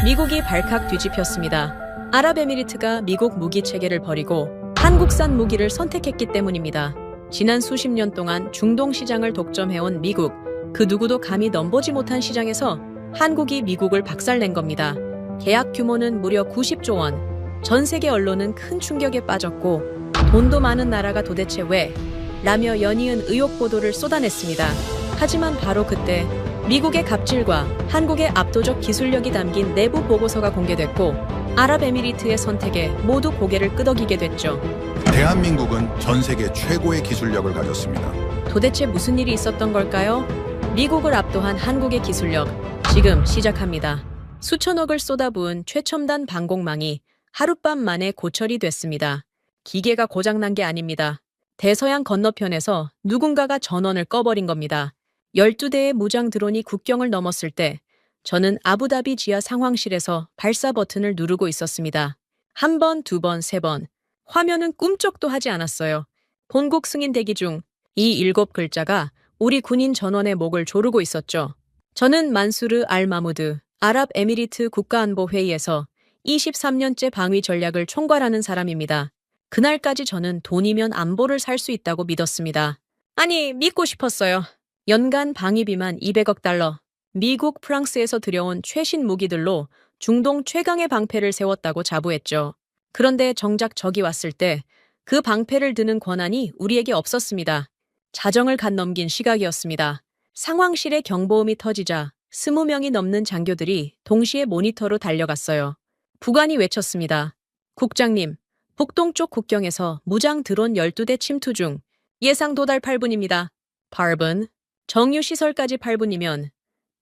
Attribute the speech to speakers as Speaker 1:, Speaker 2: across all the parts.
Speaker 1: 미국이 발칵 뒤집혔습니다. 아랍에미리트가 미국 무기 체계를 버리고 한국산 무기를 선택했기 때문입니다. 지난 수십 년 동안 중동 시장을 독점해온 미국, 그 누구도 감히 넘보지 못한 시장에서 한국이 미국을 박살낸 겁니다. 계약 규모는 무려 90조 원. 전 세계 언론은 큰 충격에 빠졌고 돈도 많은 나라가 도대체 왜? 라며 연이은 의혹 보도를 쏟아냈습니다. 하지만 바로 그때 미국의 갑질과 한국의 압도적 기술력이 담긴 내부 보고서가 공개됐고 아랍에미리트의 선택에 모두 고개를 끄덕이게 됐죠.
Speaker 2: 대한민국은 전 세계 최고의 기술력을 가졌습니다.
Speaker 1: 도대체 무슨 일이 있었던 걸까요? 미국을 압도한 한국의 기술력, 지금 시작합니다. 수천억을 쏟아부은 최첨단 방공망이 하룻밤 만에 고철이 됐습니다. 기계가 고장난 게 아닙니다. 대서양 건너편에서 누군가가 전원을 꺼버린 겁니다. 12대의 무장 드론이 국경을 넘었을 때 저는 아부다비 지하 상황실에서 발사 버튼을 누르고 있었습니다. 한 번, 두 번, 세 번. 화면은 꿈쩍도 하지 않았어요. 본국 승인 대기 중 이 7글자가 우리 군인 전원의 목을 조르고 있었죠. 저는 만수르 알 마무드 아랍에미리트 국가안보회의에서 23년째 방위 전략을 총괄하는 사람입니다. 그날까지 저는 돈이면 안보를 살 수 있다고 믿었습니다. 아니, 믿고 싶었어요. 연간 방위비만 200억 달러. 미국, 프랑스에서 들여온 최신 무기들로 중동 최강의 방패를 세웠다고 자부했죠. 그런데 정작 적이 왔을 때 그 방패를 드는 권한이 우리에게 없었습니다. 자정을 갓 넘긴 시각이었습니다. 상황실에 경보음이 터지자 20명이 넘는 장교들이 동시에 모니터로 달려갔어요. 부관이 외쳤습니다. 국장님, 북동쪽 국경에서 무장 드론 12대 침투 중 예상 도달 8분입니다. 8분? 정유시설까지 8분이면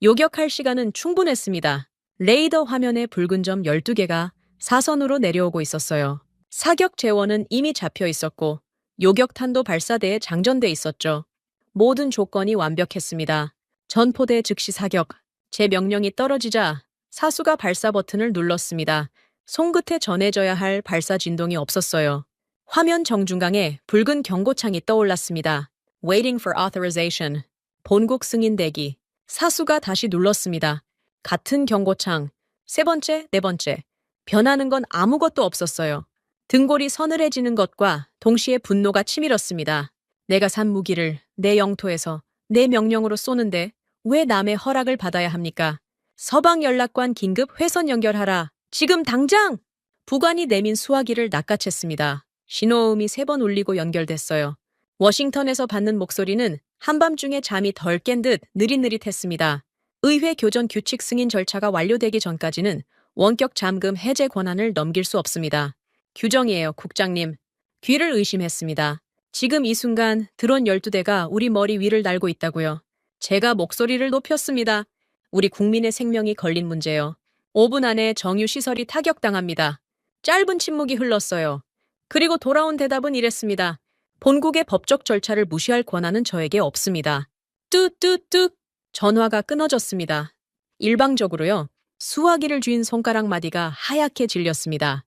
Speaker 1: 요격할 시간은 충분했습니다. 레이더 화면에 붉은 점 12개가 사선으로 내려오고 있었어요. 사격 재원은 이미 잡혀 있었고 요격탄도 발사대에 장전돼 있었죠. 모든 조건이 완벽했습니다. 전포대 즉시 사격. 제 명령이 떨어지자 사수가 발사 버튼을 눌렀습니다. 손끝에 전해져야 할 발사 진동이 없었어요. 화면 정중앙에 붉은 경고창이 떠올랐습니다. Waiting for authorization. 본국 승인 대기. 사수가 다시 눌렀습니다. 같은 경고창. 세 번째, 네 번째. 변하는 건 아무것도 없었어요. 등골이 서늘해지는 것과 동시에 분노가 치밀었습니다. 내가 산 무기를 내 영토에서 내 명령으로 쏘는데 왜 남의 허락을 받아야 합니까? 서방연락관 긴급 회선 연결하라. 지금 당장! 부관이 내민 수화기를 낚아챘습니다. 신호음이 3번 울리고 연결됐어요. 워싱턴에서 받는 목소리는 한밤중에 잠이 덜 깬 듯 느릿느릿했습니다. 의회 교전 규칙 승인 절차가 완료되기 전까지는 원격 잠금 해제 권한을 넘길 수 없습니다. 규정이에요, 국장님. 귀를 의심했습니다. 지금 이 순간 드론 12대가 우리 머리 위를 날고 있다고요. 제가 목소리를 높였습니다. 우리 국민의 생명이 걸린 문제요. 5분 안에 정유시설이 타격당합니다. 짧은 침묵이 흘렀어요. 그리고 돌아온 대답은 이랬습니다. 본국의 법적 절차를 무시할 권한은 저에게 없습니다. 뚜뚜뚜 전화가 끊어졌습니다. 일방적으로요. 수화기를 쥔 손가락 마디가 하얗게 질렸습니다.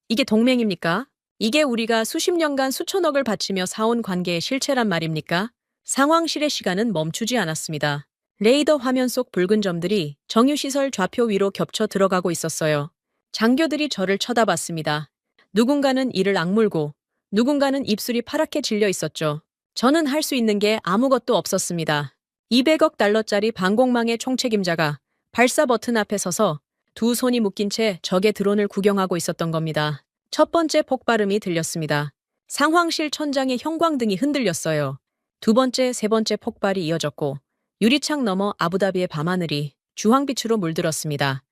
Speaker 1: 이게 동맹입니까? 이게 우리가 수십 년간 수천억을 바치며 사온 관계의 실체란 말입니까? 상황실의 시간은 멈추지 않았습니다. 레이더 화면 속 붉은 점들이 정유시설 좌표 위로 겹쳐 들어가고 있었어요. 장교들이 저를 쳐다봤습니다. 누군가는 이를 악물고 누군가는 입술이 파랗게 질려 있었죠. 저는 할 수 있는 게 아무것도 없었습니다. 200억 달러짜리 방공망의 총책임자가 발사 버튼 앞에 서서 두 손이 묶인 채 적의 드론을 구경하고 있었던 겁니다. 첫 번째 폭발음이 들렸습니다. 상황실 천장의 형광등이 흔들렸어요. 두 번째, 세 번째 폭발이 이어졌고 유리창 너머 아부다비의 밤하늘이 주황빛으로 물들었습니다.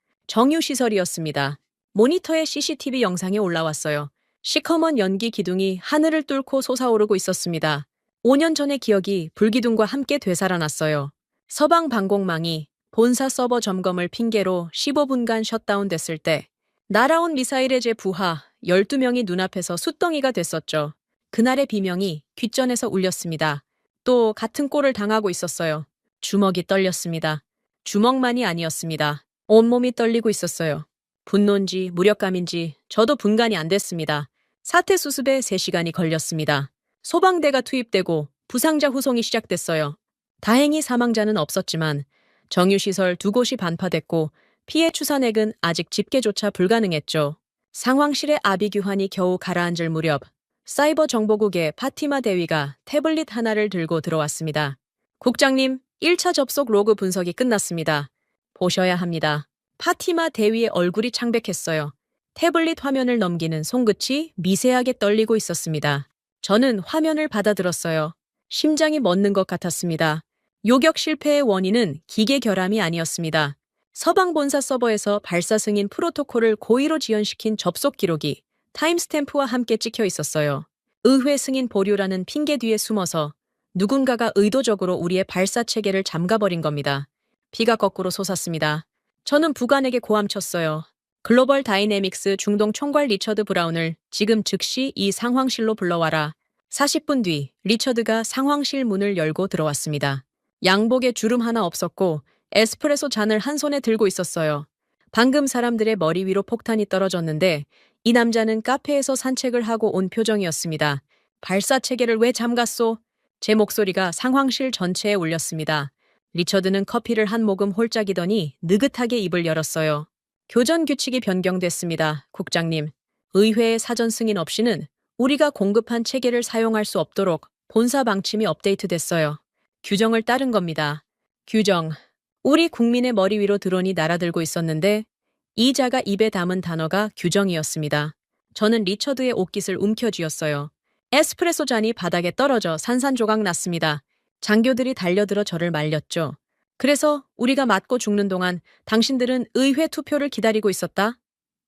Speaker 1: 정유시설이었습니다. 모니터에 CCTV 영상이 올라왔어요. 시커먼 연기 기둥이 하늘을 뚫고 솟아오르고 있었습니다. 5년 전의 기억이 불기둥과 함께 되살아났어요. 서방 방공망이 본사 서버 점검을 핑계로 15분간 셧다운됐을 때 날아온 미사일의 제 부하 12명이 눈앞에서 숫덩이가 됐었죠. 그날의 비명이 귓전에서 울렸습니다. 또 같은 꼴을 당하고 있었어요. 주먹이 떨렸습니다. 주먹만이 아니었습니다. 온몸이 떨리고 있었어요. 분노인지 무력감인지 저도 분간이 안 됐습니다. 사태 수습에 3시간이 걸렸습니다. 소방대가 투입되고 부상자 후송이 시작됐어요. 다행히 사망자는 없었지만 정유시설 2곳이 반파됐고 피해 추산액은 아직 집계조차 불가능했죠. 상황실의 아비규환이 겨우 가라앉을 무렵 사이버 정보국의 파티마 대위가 태블릿 하나를 들고 들어왔습니다. 국장님, 1차 접속 로그 분석이 끝났습니다. 보셔야 합니다. 파티마 대위의 얼굴이 창백했어요. 태블릿 화면을 넘기는 손끝이 미세하게 떨리고 있었습니다. 저는 화면을 받아들었어요. 심장이 멎는 것 같았습니다. 요격 실패의 원인은 기계 결함이 아니었습니다. 서방 본사 서버에서 발사 승인 프로토콜을 고의로 지연시킨 접속 기록이 타임스탬프와 함께 찍혀 있었어요. 의회 승인 보류라는 핑계 뒤에 숨어서 누군가가 의도적으로 우리의 발사 체계를 잠가버린 겁니다. 피가 거꾸로 솟았습니다. 저는 부관에게 고함쳤어요. 글로벌 다이내믹스 중동 총괄 리처드 브라운을 지금 즉시 이 상황실로 불러와라. 40분 뒤 리처드가 상황실 문을 열고 들어왔습니다. 양복에 주름 하나 없었고 에스프레소 잔을 한 손에 들고 있었어요. 방금 사람들의 머리 위로 폭탄이 떨어졌는데 이 남자는 카페에서 산책을 하고 온 표정이었습니다. 발사 체계를 왜 잠갔소? 제 목소리가 상황실 전체에 울렸습니다. 리처드는 커피를 한 모금 홀짝이더니 느긋하게 입을 열었어요. 교전 규칙이 변경됐습니다, 국장님. 의회의 사전 승인 없이는 우리가 공급한 체계를 사용할 수 없도록 본사 방침이 업데이트됐어요. 규정을 따른 겁니다. 규정. 우리 국민의 머리 위로 드론이 날아들고 있었는데 이자가 입에 담은 단어가 규정이었습니다. 저는 리처드의 옷깃을 움켜쥐었어요. 에스프레소 잔이 바닥에 떨어져 산산조각 났습니다. 장교들이 달려들어 저를 말렸죠. 그래서 우리가 맞고 죽는 동안 당신들은 의회 투표를 기다리고 있었다?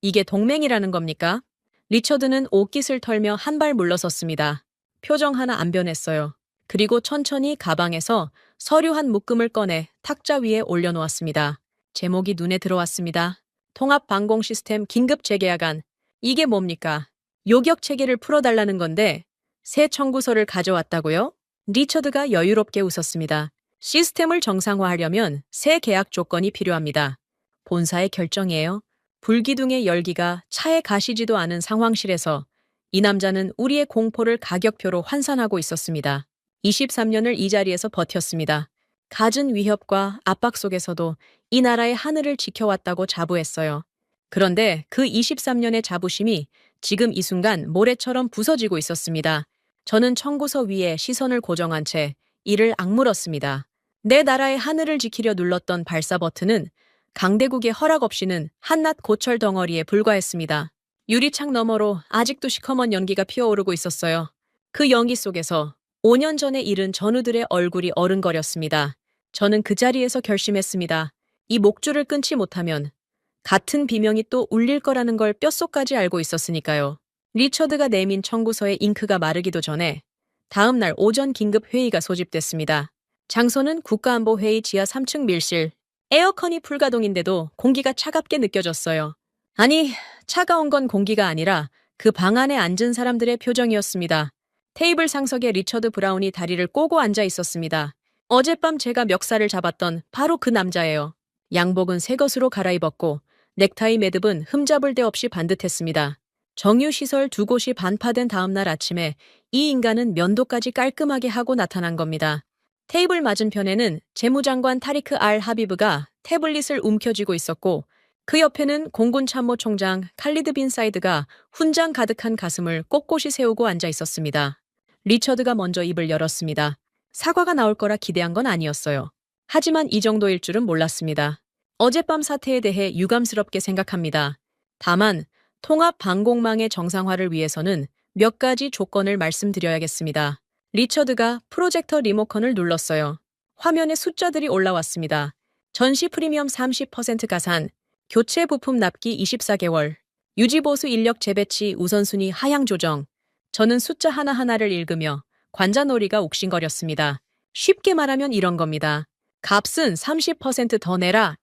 Speaker 1: 이게 동맹이라는 겁니까? 리처드는 옷깃을 털며 한 발 물러섰습니다. 표정 하나 안 변했어요. 그리고 천천히 가방에서 서류 한 묶음을 꺼내 탁자 위에 올려놓았습니다. 제목이 눈에 들어왔습니다. 통합방공 시스템 긴급 재계약안. 이게 뭡니까? 요격 체계를 풀어달라는 건데 새 청구서를 가져왔다고요? 리처드가 여유롭게 웃었습니다. 시스템을 정상화하려면 새 계약 조건이 필요합니다. 본사의 결정이에요. 불기둥의 열기가 차에 가시지도 않은 상황실에서 이 남자는 우리의 공포를 가격표로 환산하고 있었습니다. 23년을 이 자리에서 버텼습니다. 갖은 위협과 압박 속에서도 이 나라의 하늘을 지켜왔다고 자부했어요. 그런데 그 23년의 자부심이 지금 이 순간 모래처럼 부서지고 있었습니다. 저는 청구서 위에 시선을 고정한 채 이를 악물었습니다. 내 나라의 하늘을 지키려 눌렀던 발사 버튼은 강대국의 허락 없이는 한낱 고철 덩어리에 불과했습니다. 유리창 너머로 아직도 시커먼 연기가 피어오르고 있었어요. 그 연기 속에서 5년 전에 잃은 전우들의 얼굴이 어른거렸습니다. 저는 그 자리에서 결심했습니다. 이 목줄을 끊지 못하면 같은 비명이 또 울릴 거라는 걸 뼛속까지 알고 있었으니까요. 리처드가 내민 청구서의 잉크가 마르기도 전에 다음 날 오전 긴급 회의가 소집됐습니다. 장소는 국가안보회의 지하 3층 밀실. 에어컨이 불가동인데도 공기가 차갑게 느껴졌어요. 아니, 차가운 건 공기가 아니라 그 방 안에 앉은 사람들의 표정이었습니다. 테이블 상석에 리처드 브라운이 다리를 꼬고 앉아 있었습니다. 어젯밤 제가 멱살을 잡았던 바로 그 남자예요. 양복은 새 것으로 갈아입었고 넥타이 매듭은 흠잡을 데 없이 반듯했습니다. 정유시설 2곳이 반파된 다음 날 아침에 이 인간은 면도까지 깔끔하게 하고 나타난 겁니다. 테이블 맞은편에는 재무장관 타리크 알 하비브가 태블릿을 움켜쥐고 있었고 그 옆에는 공군 참모총장 칼리드 빈 사이드가 훈장 가득한 가슴을 꼿꼿이 세우고 앉아 있었습니다. 리처드가 먼저 입을 열었습니다. 사과가 나올 거라 기대한 건 아니었어요. 하지만 이 정도일 줄은 몰랐습니다. 어젯밤 사태에 대해 유감스럽게 생각합니다. 다만 통합 방공망의 정상화를 위해서는 몇 가지 조건을 말씀드려야겠습니다. 리처드가 프로젝터 리모컨을 눌렀어요. 화면에 숫자들이 올라왔습니다. 전시 프리미엄 30% 가산, 교체 부품 납기 24개월, 유지보수 인력 재배치 우선순위 하향 조정. 저는 숫자 하나하나를 읽으며 관자놀이가 욱신거렸습니다. 쉽게 말하면 이런 겁니다. 값은 30%더 내라.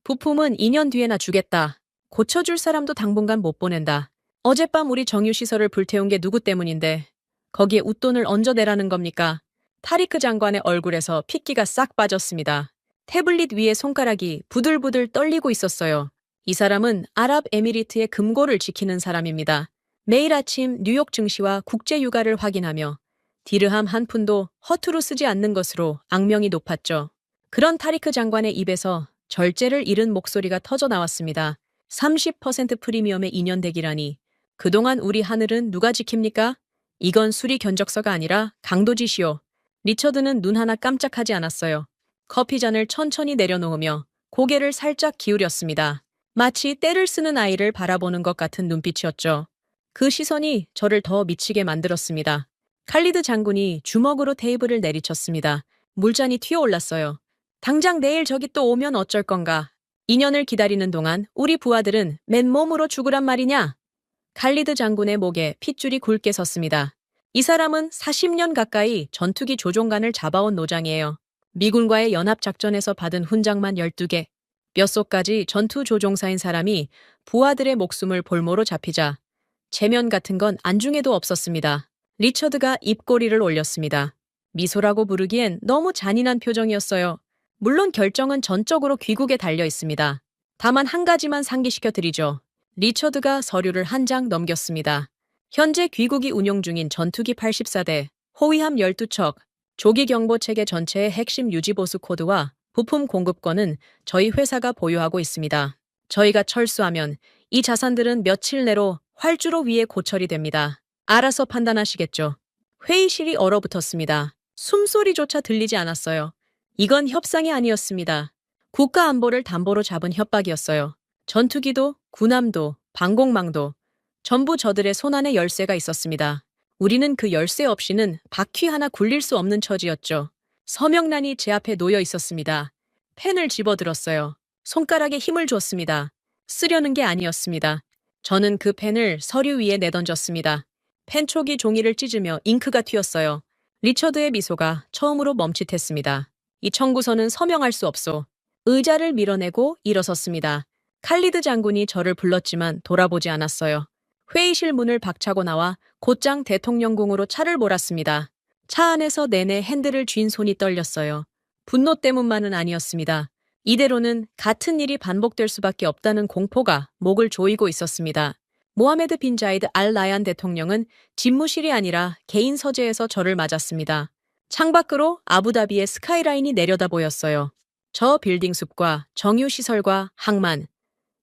Speaker 1: 부품은 2년 뒤에나 주겠다. 고쳐줄 사람도 당분간 못 보낸다. 어젯밤 우리 정유시설을 불태운 게 누구 때문인데 거기에 웃돈을 얹어내라는 겁니까? 타리크 장관의 얼굴에서 핏기가 싹 빠졌습니다. 태블릿 위에 손가락이 부들부들 떨리고 있었어요. 이 사람은 아랍에미리트의 금고를 지키는 사람입니다. 매일 아침 뉴욕 증시와 국제 유가를 확인하며 디르함 한 푼도 허투루 쓰지 않는 것으로 악명이 높았죠. 그런 타리크 장관의 입에서 절제를 잃은 목소리가 터져 나왔습니다. 30% 프리미엄의 2년 대기라니. 그동안 우리 하늘은 누가 지킵니까? 이건 수리 견적서가 아니라 강도짓이요. 리처드는 눈 하나 깜짝하지 않았어요. 커피 잔을 천천히 내려놓으며 고개를 살짝 기울였습니다. 마치 때를 쓰는 아이를 바라보는 것 같은 눈빛이었죠. 그 시선이 저를 더 미치게 만들었습니다. 칼리드 장군이 주먹으로 테이블을 내리쳤습니다. 물잔이 튀어올랐어요. 당장 내일 저기 또 오면 어쩔 건가? 2년을 기다리는 동안 우리 부하들은 맨몸으로 죽으란 말이냐? 칼리드 장군의 목에 핏줄이 굵게 섰습니다. 이 사람은 40년 가까이 전투기 조종관을 잡아온 노장이에요. 미군과의 연합작전에서 받은 훈장만 12개. 뼛속까지 전투 조종사인 사람이 부하들의 목숨을 볼모로 잡히자 체면 같은 건 안중에도 없었습니다. 리처드가 입꼬리를 올렸습니다. 미소라고 부르기엔 너무 잔인한 표정이었어요. 물론 결정은 전적으로 귀국에 달려 있습니다. 다만 한 가지만 상기시켜 드리죠. 리처드가 서류를 한 장 넘겼습니다. 현재 귀국이 운용 중인 전투기 84대, 호위함 12척, 조기 경보 체계 전체의 핵심 유지 보수 코드와 부품 공급권은 저희 회사가 보유하고 있습니다. 저희가 철수하면 이 자산들은 며칠 내로 활주로 위에 고철이 됩니다. 알아서 판단하시겠죠. 회의실이 얼어붙었습니다. 숨소리조차 들리지 않았어요. 이건 협상이 아니었습니다. 국가 안보를 담보로 잡은 협박이었어요. 전투기도, 군함도, 방공망도 전부 저들의 손안에 열쇠가 있었습니다. 우리는 그 열쇠 없이는 바퀴 하나 굴릴 수 없는 처지였죠. 서명란이 제 앞에 놓여 있었습니다. 펜을 집어들었어요. 손가락에 힘을 줬습니다. 쓰려는 게 아니었습니다. 저는 그 펜을 서류 위에 내던졌습니다. 펜촉이 종이를 찢으며 잉크가 튀었어요. 리처드의 미소가 처음으로 멈칫했습니다. 이 청구서는 서명할 수 없소. 의자를 밀어내고 일어섰습니다. 칼리드 장군이 저를 불렀지만 돌아보지 않았어요. 회의실 문을 박차고 나와 곧장 대통령궁으로 차를 몰았습니다. 차 안에서 내내 핸들을 쥔 손이 떨렸어요. 분노 때문만은 아니었습니다. 이대로는 같은 일이 반복될 수밖에 없다는 공포가 목을 조이고 있었습니다. 모하메드 빈 자이드 알 나얀 대통령은 집무실이 아니라 개인 서재에서 저를 맞았습니다. 창밖으로 아부다비의 스카이라인이 내려다 보였어요. 저 빌딩 숲과 정유시설과 항만,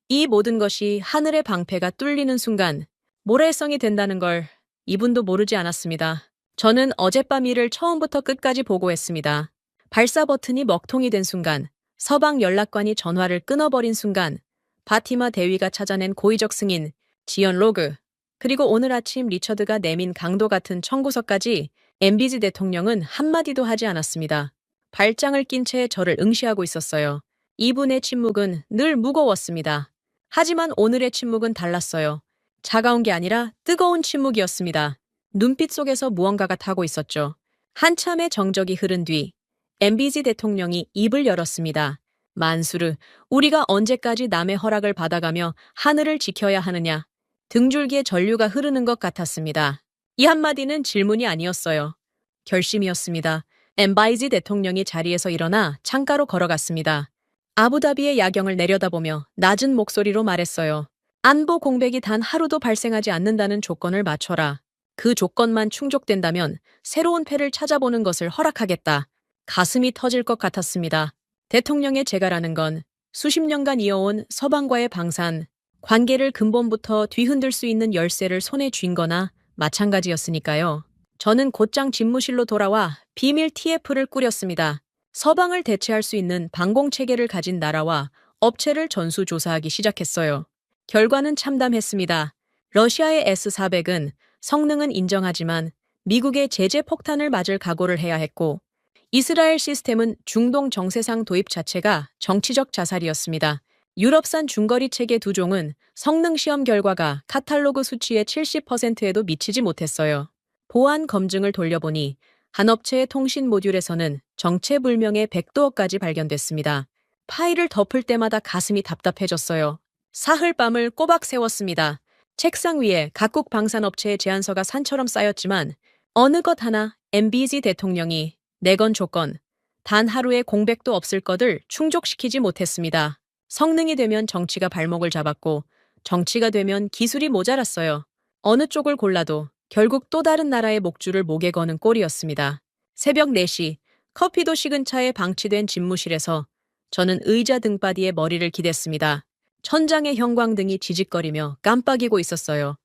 Speaker 1: 이 모든 것이 하늘의 방패가 뚫리는 순간 모래성이 된다는 걸 이분도 모르지 않았습니다. 저는 어젯밤 일을 처음부터 끝까지 보고했습니다. 발사 버튼이 먹통이 된 순간, 서방 연락관이 전화를 끊어버린 순간, 바티마 대위가 찾아낸 고의적 승인, 지연 로그, 그리고 오늘 아침 리처드가 내민 강도 같은 청구서까지 엠비지 대통령은 한마디도 하지 않았습니다. 발장을 낀 채 저를 응시하고 있었어요. 이분의 침묵은 늘 무거웠습니다. 하지만 오늘의 침묵은 달랐어요. 차가운 게 아니라 뜨거운 침묵이었습니다. 눈빛 속에서 무언가가 타고 있었죠. 한참의 정적이 흐른 뒤 엠비지 대통령이 입을 열었습니다. 만수르, 우리가 언제까지 남의 허락을 받아가며 하늘을 지켜야 하느냐. 등줄기에 전류가 흐르는 것 같았습니다. 이 한마디는 질문이 아니었어요. 결심이었습니다. 엠바이지 대통령이 자리에서 일어나 창가로 걸어갔습니다. 아부다비의 야경을 내려다보며 낮은 목소리로 말했어요. 안보 공백이 단 하루도 발생하지 않는다는 조건을 맞춰라. 그 조건만 충족된다면 새로운 패를 찾아보는 것을 허락하겠다. 가슴이 터질 것 같았습니다. 대통령의 재가라는 건 수십 년간 이어온 서방과의 방산, 관계를 근본부터 뒤흔들 수 있는 열쇠를 손에 쥔 거나 마찬가지였으니까요. 저는 곧장 집무실로 돌아와 비밀 TF를 꾸렸습니다. 서방을 대체할 수 있는 방공체계를 가진 나라와 업체를 전수조사하기 시작했어요. 결과는 참담했습니다. 러시아의 S-400은 성능은 인정하지만 미국의 제재 폭탄을 맞을 각오를 해야 했고, 이스라엘 시스템은 중동 정세상 도입 자체가 정치적 자살이었습니다. 유럽산 중거리 체계 두 종은 성능 시험 결과가 카탈로그 수치의 70%에도 미치지 못했어요. 보안 검증을 돌려보니 한 업체의 통신 모듈에서는 정체불명의 백도어까지 발견됐습니다. 파일을 덮을 때마다 가슴이 답답해졌어요. 사흘 밤을 꼬박 세웠습니다. 책상 위에 각국 방산업체의 제안서가 산처럼 쌓였지만 어느 것 하나 엠비지 대통령이 내건 조건, 단 하루의 공백도 없을 것을 충족시키지 못했습니다. 성능이 되면 정치가 발목을 잡았고 정치가 되면 기술이 모자랐어요. 어느 쪽을 골라도 결국 또 다른 나라의 목줄을 목에 거는 꼴이었습니다. 새벽 4시, 커피도 식은 차에 방치된 집무실에서 저는 의자 등바디에 머리를 기댔습니다. 천장의 형광등이 지직거리며 깜빡이고 있었어요.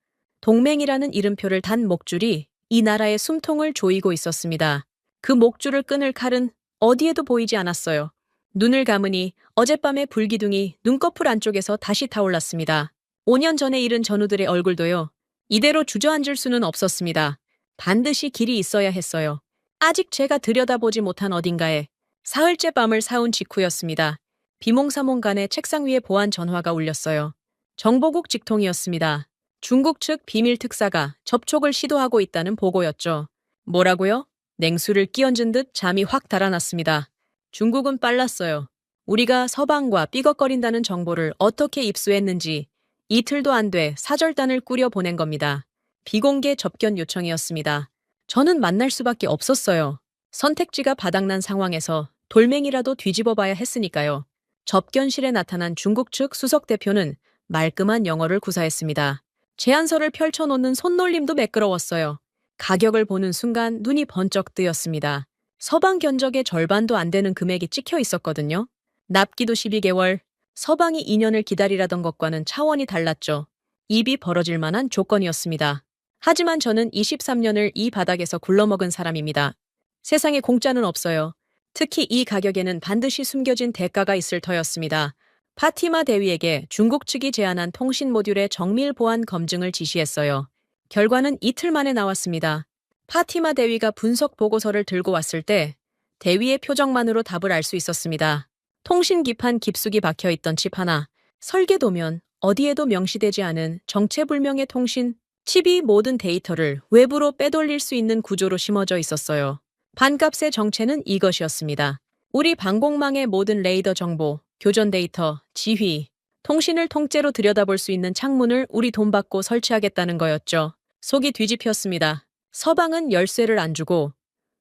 Speaker 1: 동맹이라는 이름표를 단 목줄이 이 나라의 숨통을 조이고 있었습니다. 그 목줄을 끊을 칼은 어디에도 보이지 않았어요. 눈을 감으니 어젯밤의 불기둥이 눈꺼풀 안쪽에서 다시 타올랐습니다. 5년 전에 잃은 전우들의 얼굴도요. 이대로 주저앉을 수는 없었습니다. 반드시 길이 있어야 했어요. 아직 제가 들여다보지 못한 어딘가에 사흘째 밤을 사운 직후였습니다. 비몽사몽간에 책상 위에 보안 전화가 울렸어요. 정보국 직통이었습니다. 중국 측 비밀 특사가 접촉을 시도하고 있다는 보고였죠. 뭐라고요? 냉수를 끼얹은 듯 잠이 확 달아났습니다. 중국은 빨랐어요. 우리가 서방과 삐걱거린다는 정보를 어떻게 입수했는지 이틀도 안 돼 사절단을 꾸려 보낸 겁니다. 비공개 접견 요청이었습니다. 저는 만날 수밖에 없었어요. 선택지가 바닥난 상황에서 돌멩이라도 뒤집어 봐야 했으니까요. 접견실에 나타난 중국 측 수석 대표는 말끔한 영어를 구사했습니다. 제안서를 펼쳐놓는 손놀림도 매끄러웠어요. 가격을 보는 순간 눈이 번쩍 뜨였습니다. 서방 견적의 절반도 안 되는 금액이 찍혀 있었거든요. 납기도 12개월, 서방이 2년을 기다리라던 것과는 차원이 달랐죠. 입이 벌어질 만한 조건이었습니다. 하지만 저는 23년을 이 바닥에서 굴러먹은 사람입니다. 세상에 공짜는 없어요. 특히 이 가격에는 반드시 숨겨진 대가가 있을 터였습니다. 파티마 대위에게 중국 측이 제안한 통신 모듈의 정밀 보안 검증을 지시했어요. 결과는 이틀 만에 나왔습니다. 파티마 대위가 분석 보고서를 들고 왔을 때 대위의 표정만으로 답을 알 수 있었습니다. 통신 기판 깊숙이 박혀있던 칩 하나, 설계도면 어디에도 명시되지 않은 정체불명의 통신 칩이 모든 데이터를 외부로 빼돌릴 수 있는 구조로 심어져 있었어요. 반값의 정체는 이것이었습니다. 우리 방공망의 모든 레이더 정보, 교전 데이터, 지휘, 통신을 통째로 들여다볼 수 있는 창문을 우리 돈 받고 설치하겠다는 거였죠. 속이 뒤집혔습니다. 서방은 열쇠를 안 주고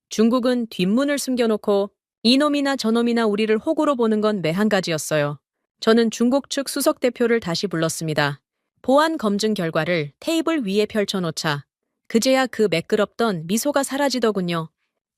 Speaker 1: 중국은 뒷문을 숨겨놓고 이놈이나 저놈이나 우리를 호구로 보는 건 매한가지였어요. 저는 중국 측 수석 대표를 다시 불렀습니다. 보안 검증 결과를 테이블 위에 펼쳐놓자 그제야 그 매끄럽던 미소가 사라지더군요.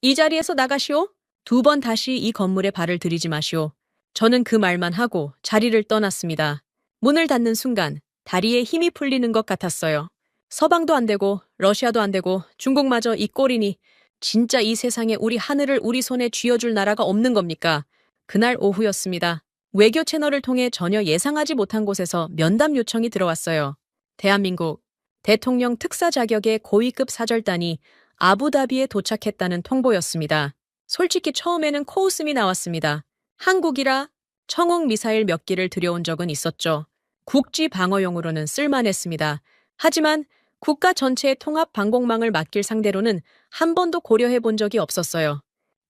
Speaker 1: 이 자리에서 나가시오. 2번 다시 이 건물에 발을 들이지 마시오. 저는 그 말만 하고 자리를 떠났습니다. 문을 닫는 순간 다리에 힘이 풀리는 것 같았어요. 서방도 안 되고 러시아도 안 되고 중국마저 이 꼴이니 진짜 이 세상에 우리 하늘을 우리 손에 쥐어줄 나라가 없는 겁니까? 그날 오후였습니다. 외교 채널을 통해 전혀 예상하지 못한 곳에서 면담 요청이 들어왔어요. 대한민국 대통령 특사 자격의 고위급 사절단이 아부다비에 도착했다는 통보였습니다. 솔직히 처음에는 코웃음이 나왔습니다. 한국이라 청웅 미사일 몇 기를 들여온 적은 있었죠. 국지 방어용으로는 쓸만했습니다. 하지만 국가 전체의 통합 방공망을 맡길 상대로는 한 번도 고려해 본 적이 없었어요.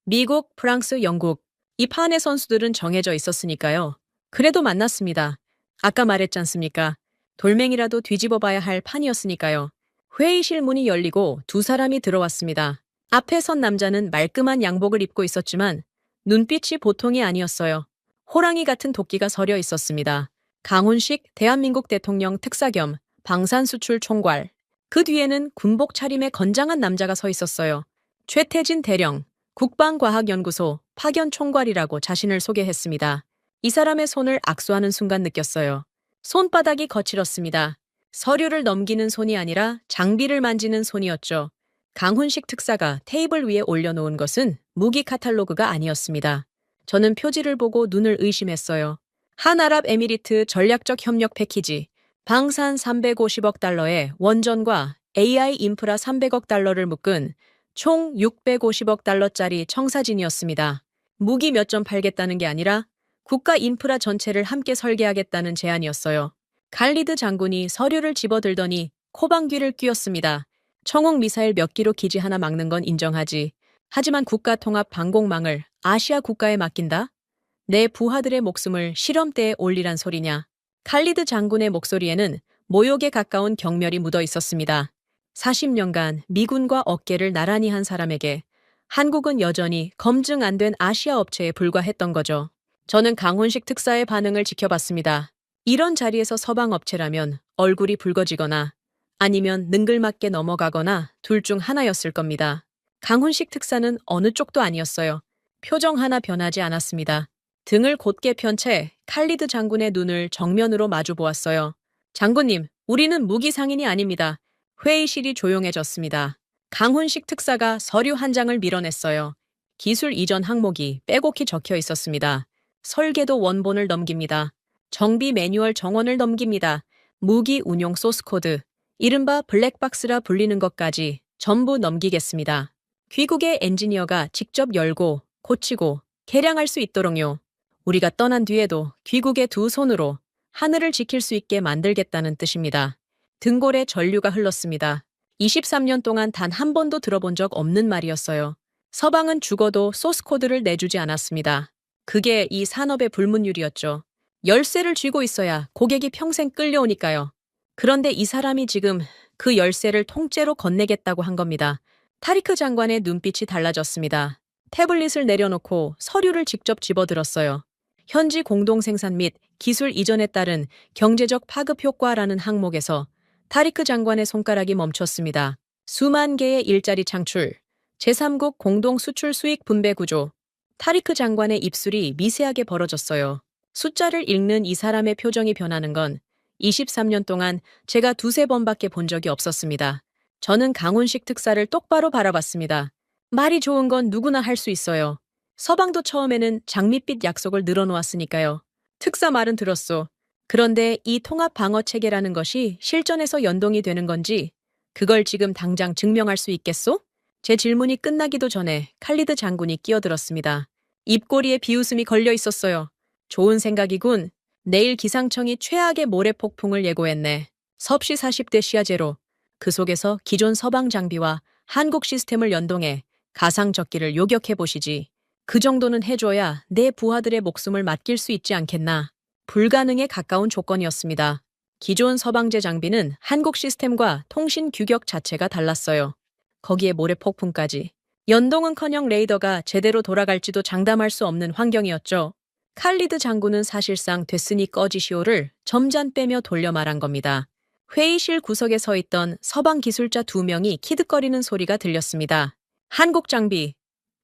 Speaker 1: 미국, 프랑스, 영국, 이 판의 선수들은 정해져 있었으니까요. 그래도 만났습니다. 아까 말했지 않습니까? 돌멩이라도 뒤집어 봐야 할 판이었으니까요. 회의실 문이 열리고 2사람이 들어왔습니다. 앞에 선 남자는 말끔한 양복을 입고 있었지만 눈빛이 보통이 아니었어요. 호랑이 같은 도끼가 서려 있었습니다. 강훈식 대한민국 대통령 특사 겸 방산수출 총괄. 그 뒤에는 군복 차림의 건장한 남자가 서 있었어요. 최태진 대령, 국방과학연구소 파견 총괄이라고 자신을 소개했습니다. 이 사람의 손을 악수하는 순간 느꼈어요. 손바닥이 거칠었습니다. 서류를 넘기는 손이 아니라 장비를 만지는 손이었죠. 강훈식 특사가 테이블 위에 올려놓은 것은 무기 카탈로그가 아니었습니다. 저는 표지를 보고 눈을 의심했어요. 한아랍에미리트 전략적 협력 패키지, 방산 350억 달러에 원전과 AI 인프라 300억 달러를 묶은 총 650억 달러짜리 청사진이었습니다. 무기 몇 점 팔겠다는 게 아니라 국가 인프라 전체를 함께 설계하겠다는 제안이었어요. 갈리드 장군이 서류를 집어들더니 코방귀를 뀌었습니다. 청웅 미사일 몇 기로 기지 하나 막는 건 인정하지. 하지만 국가 통합 방공망을 아시아 국가에 맡긴다? 내 부하들의 목숨을 실험대에 올리란 소리냐. 칼리드 장군의 목소리에는 모욕에 가까운 경멸이 묻어 있었습니다. 40년간 미군과 어깨를 나란히 한 사람에게 한국은 여전히 검증 안 된 아시아 업체에 불과했던 거죠. 저는 강훈식 특사의 반응을 지켜봤습니다. 이런 자리에서 서방 업체라면 얼굴이 붉어지거나 아니면 능글맞게 넘어가거나 둘 중 하나였을 겁니다. 강훈식 특사는 어느 쪽도 아니었어요. 표정 하나 변하지 않았습니다. 등을 곧게 편 채 칼리드 장군의 눈을 정면으로 마주 보았어요. 장군님, 우리는 무기 상인이 아닙니다. 회의실이 조용해졌습니다. 강훈식 특사가 서류 한 장을 밀어냈어요. 기술 이전 항목이 빼곡히 적혀 있었습니다. 설계도 원본을 넘깁니다. 정비 매뉴얼 정원을 넘깁니다. 무기 운용 소스 코드, 이른바 블랙박스라 불리는 것까지 전부 넘기겠습니다. 귀국의 엔지니어가 직접 열고 고치고 개량할 수 있도록요. 우리가 떠난 뒤에도 귀국의 두 손으로 하늘을 지킬 수 있게 만들겠다는 뜻입니다. 등골에 전류가 흘렀습니다. 23년 동안 단 한 번도 들어본 적 없는 말이었어요. 서방은 죽어도 소스 코드를 내주지 않았습니다. 그게 이 산업의 불문율이었죠. 열쇠를 쥐고 있어야 고객이 평생 끌려오니까요. 그런데 이 사람이 지금 그 열쇠를 통째로 건네겠다고 한 겁니다. 타리크 장관의 눈빛이 달라졌습니다. 태블릿을 내려놓고 서류를 직접 집어들었어요. 현지 공동 생산 및 기술 이전에 따른 경제적 파급 효과라는 항목에서 타리크 장관의 손가락이 멈췄습니다. 수만 개의 일자리 창출, 제3국 공동 수출 수익 분배 구조. 타리크 장관의 입술이 미세하게 벌어졌어요. 숫자를 읽는 이 사람의 표정이 변하는 건 23년 동안 제가 두세 번밖에 본 적이 없었습니다. 저는 강훈식 특사를 똑바로 바라봤습니다. 말이 좋은 건 누구나 할 수 있어요. 서방도 처음에는 장밋빛 약속을 늘어놓았으니까요. 특사 말은 들었소. 그런데 이 통합 방어 체계라는 것이 실전에서 연동이 되는 건지 그걸 지금 당장 증명할 수 있겠소? 제 질문이 끝나기도 전에 칼리드 장군이 끼어들었습니다. 입꼬리에 비웃음이 걸려 있었어요. 좋은 생각이군. 내일 기상청이 최악의 모래 폭풍을 예고했네. 섭씨 40대 시야제로 그 속에서 기존 서방 장비와 한국 시스템을 연동해 가상적기를 요격해 보시지. 그 정도는 해줘야 내 부하들의 목숨을 맡길 수 있지 않겠나. 불가능에 가까운 조건이었습니다. 기존 서방제 장비는 한국 시스템과 통신 규격 자체가 달랐어요. 거기에 모래 폭풍까지. 연동은커녕 레이더가 제대로 돌아갈지도 장담할 수 없는 환경이었죠. 칼리드 장군은 사실상 됐으니 꺼지시오를 점잔 빼며 돌려 말한 겁니다. 회의실 구석에 서 있던 서방 기술자 2명이 키득거리는 소리가 들렸습니다. 한국 장비,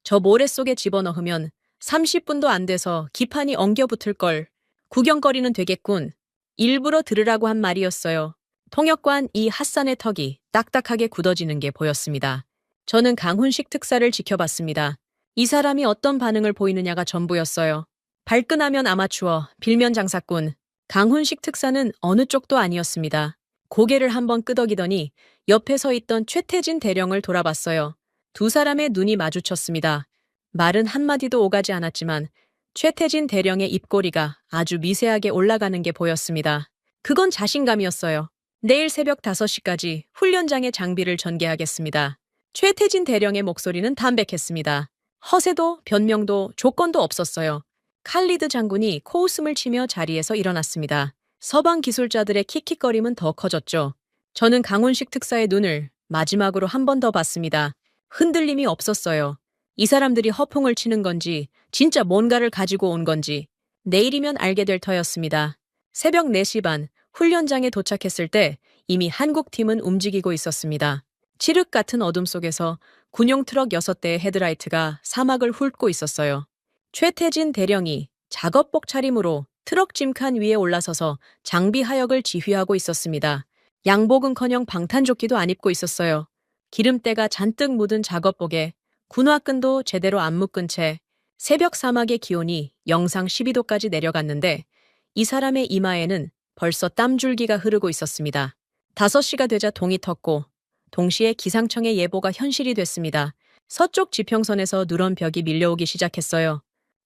Speaker 1: 저 모래 속에 집어넣으면 30분도 안 돼서 기판이 엉겨붙을걸. 구경거리는 되겠군. 일부러 들으라고 한 말이었어요. 통역관 이 핫산의 턱이 딱딱하게 굳어지는 게 보였습니다. 저는 강훈식 특사를 지켜봤습니다. 이 사람이 어떤 반응을 보이느냐가 전부였어요. 발끈하면 아마추어, 빌면 장사꾼. 강훈식 특사는 어느 쪽도 아니었습니다. 고개를 한번 끄덕이더니 옆에 서 있던 최태진 대령을 돌아봤어요. 두 사람의 눈이 마주쳤습니다. 말은 한마디도 오가지 않았지만 최태진 대령의 입꼬리가 아주 미세하게 올라가는 게 보였습니다. 그건 자신감이었어요. 내일 새벽 5시까지 훈련장에 장비를 전개하겠습니다. 최태진 대령의 목소리는 담백했습니다. 허세도 변명도 조건도 없었어요. 칼리드 장군이 코웃음을 치며 자리에서 일어났습니다. 서방 기술자들의 킥킥거림은 더 커졌죠. 저는 강훈식 특사의 눈을 마지막으로 한 번 더 봤습니다. 흔들림이 없었어요. 이 사람들이 허풍을 치는 건지 진짜 뭔가를 가지고 온 건지 내일이면 알게 될 터였습니다. 새벽 4시 반 훈련장에 도착했을 때 이미 한국 팀은 움직이고 있었습니다. 칠흑 같은 어둠 속에서 군용 트럭 6대의 헤드라이트가 사막을 훑고 있었어요. 최태진 대령이 작업복 차림으로 트럭 짐칸 위에 올라서서 장비 하역을 지휘하고 있었습니다. 양복은커녕 방탄조끼도 안 입고 있었어요. 기름때가 잔뜩 묻은 작업복에 군화끈도 제대로 안 묶은 채 새벽 사막의 기온이 영상 12도까지 내려갔는데 이 사람의 이마에는 벌써 땀줄기가 흐르고 있었습니다. 5시가 되자 동이 텄고 동시에 기상청의 예보가 현실이 됐습니다. 서쪽 지평선에서 누런 벽이 밀려오기 시작했어요.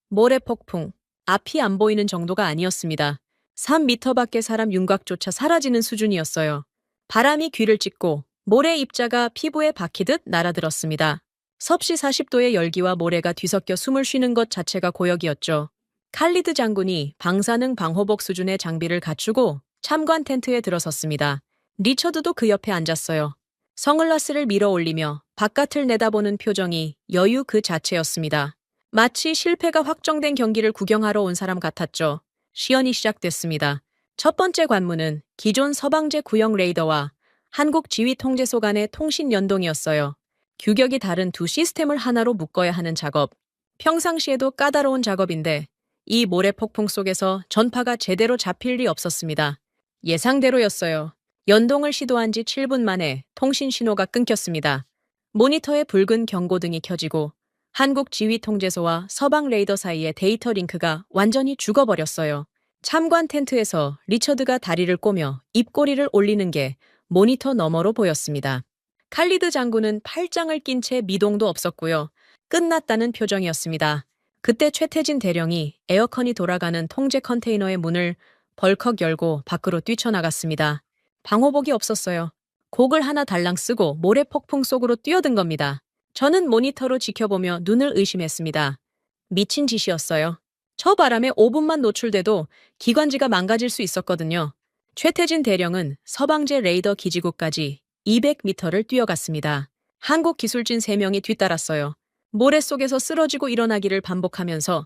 Speaker 1: 모래 폭풍, 앞이 안 보이는 정도가 아니었습니다. 3미터 밖의 사람 윤곽조차 사라지는 수준이었어요. 바람이 귀를 찢고 모래 입자가 피부에 박히듯 날아들었습니다. 섭씨 40도의 열기와 모래가 뒤섞여 숨을 쉬는 것 자체가 고역이었죠. 칼리드 장군이 방사능 방호복 수준의 장비를 갖추고 참관 텐트에 들어섰습니다. 리처드도 그 옆에 앉았어요. 선글라스를 밀어 올리며 바깥을 내다보는 표정이 여유 그 자체였습니다. 마치 실패가 확정된 경기를 구경하러 온 사람 같았죠. 시연이 시작됐습니다. 첫 번째 관문은 기존 서방제 구형 레이더와 한국 지휘통제소 간의 통신 연동이었어요. 규격이 다른 두 시스템을 하나로 묶어야 하는 작업. 평상시에도 까다로운 작업인데 이 모래 폭풍 속에서 전파가 제대로 잡힐 리 없었습니다. 예상대로였어요. 연동을 시도한 지 7분 만에 통신 신호가 끊겼습니다. 모니터에 붉은 경고등이 켜지고 한국 지휘통제소와 서방 레이더 사이의 데이터 링크가 완전히 죽어버렸어요. 참관 텐트에서 리처드가 다리를 꼬며 입꼬리를 올리는 게 모니터 너머로 보였습니다. 칼리드 장군은 팔짱을 낀 채 미동도 없었고요. 끝났다는 표정이었습니다. 그때 최태진 대령이 에어컨이 돌아가는 통제 컨테이너의 문을 벌컥 열고 밖으로 뛰쳐나갔습니다. 방호복이 없었어요. 곡을 하나 달랑 쓰고 모래 폭풍 속으로 뛰어든 겁니다. 저는 모니터로 지켜보며 눈을 의심했습니다. 미친 짓이었어요. 저 바람에 5분만 노출돼도 기관지가 망가질 수 있었거든요. 최태진 대령은 서방제 레이더 기지국까지 200m를 뛰어갔습니다. 한국 기술진 3명이 뒤따랐어요. 모래 속에서 쓰러지고 일어나기를 반복하면서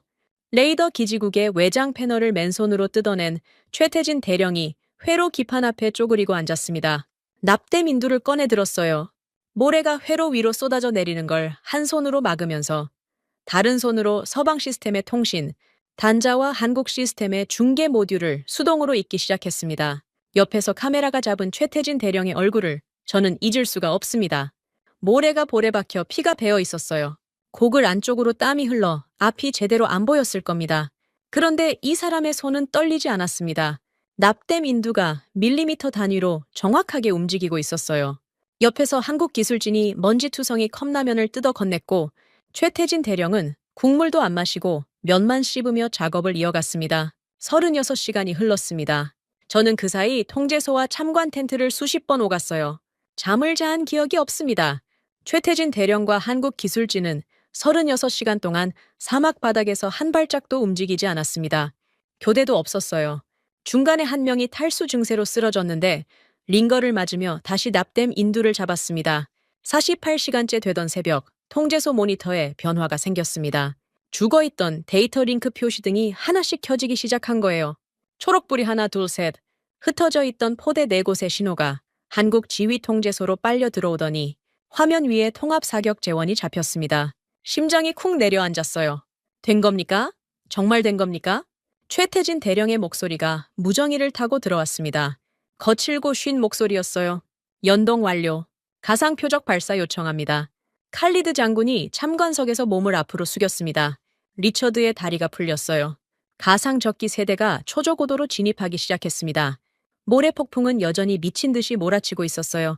Speaker 1: 레이더 기지국의 외장 패널을 맨손으로 뜯어낸 최태진 대령이 회로 기판 앞에 쪼그리고 앉았습니다. 납땜 인두를 꺼내 들었어요. 모래가 회로 위로 쏟아져 내리는 걸 한 손으로 막으면서 다른 손으로 서방 시스템의 통신, 단자와 한국 시스템의 중계 모듈을 수동으로 잇기 시작했습니다. 옆에서 카메라가 잡은 최태진 대령의 얼굴을 저는 잊을 수가 없습니다. 모래가 볼에 박혀 피가 배어 있었어요. 고글 안쪽으로 땀이 흘러 앞이 제대로 안 보였을 겁니다. 그런데 이 사람의 손은 떨리지 않았습니다. 납땜 인두가 밀리미터 단위로 정확하게 움직이고 있었어요. 옆에서 한국 기술진이 먼지투성이 컵라면을 뜯어 건넸고 최태진 대령은 국물도 안 마시고 면만 씹으며 작업을 이어갔습니다. 36시간이 흘렀습니다. 저는 그 사이 통제소와 참관 텐트를 수십 번 오갔어요. 잠을 잔 기억이 없습니다. 최태진 대령과 한국 기술진은 36시간 동안 사막 바닥에서 한 발짝도 움직이지 않았습니다. 교대도 없었어요. 중간에 한 명이 탈수 증세로 쓰러졌는데 링거를 맞으며 다시 납땜 인두를 잡았습니다. 48시간째 되던 새벽, 통제소 모니터에 변화가 생겼습니다. 죽어있던 데이터 링크 표시등이 하나씩 켜지기 시작한 거예요. 초록불이 하나 둘 셋, 흩어져 있던 포대 4곳의 신호가 한국 지휘통제소로 빨려 들어오더니 화면 위에 통합 사격 재원이 잡혔습니다. 심장이 쿵 내려앉았어요. 된 겁니까? 정말 된 겁니까? 최태진 대령의 목소리가 무정의를 타고 들어왔습니다. 거칠고 쉰 목소리였어요. 연동 완료. 가상 표적 발사 요청합니다. 칼리드 장군이 참관석에서 몸을 앞으로 숙였습니다. 리처드의 다리가 풀렸어요. 가상 적기 세대가 초저고도로 진입하기 시작했습니다. 모래 폭풍은 여전히 미친 듯이 몰아치고 있었어요.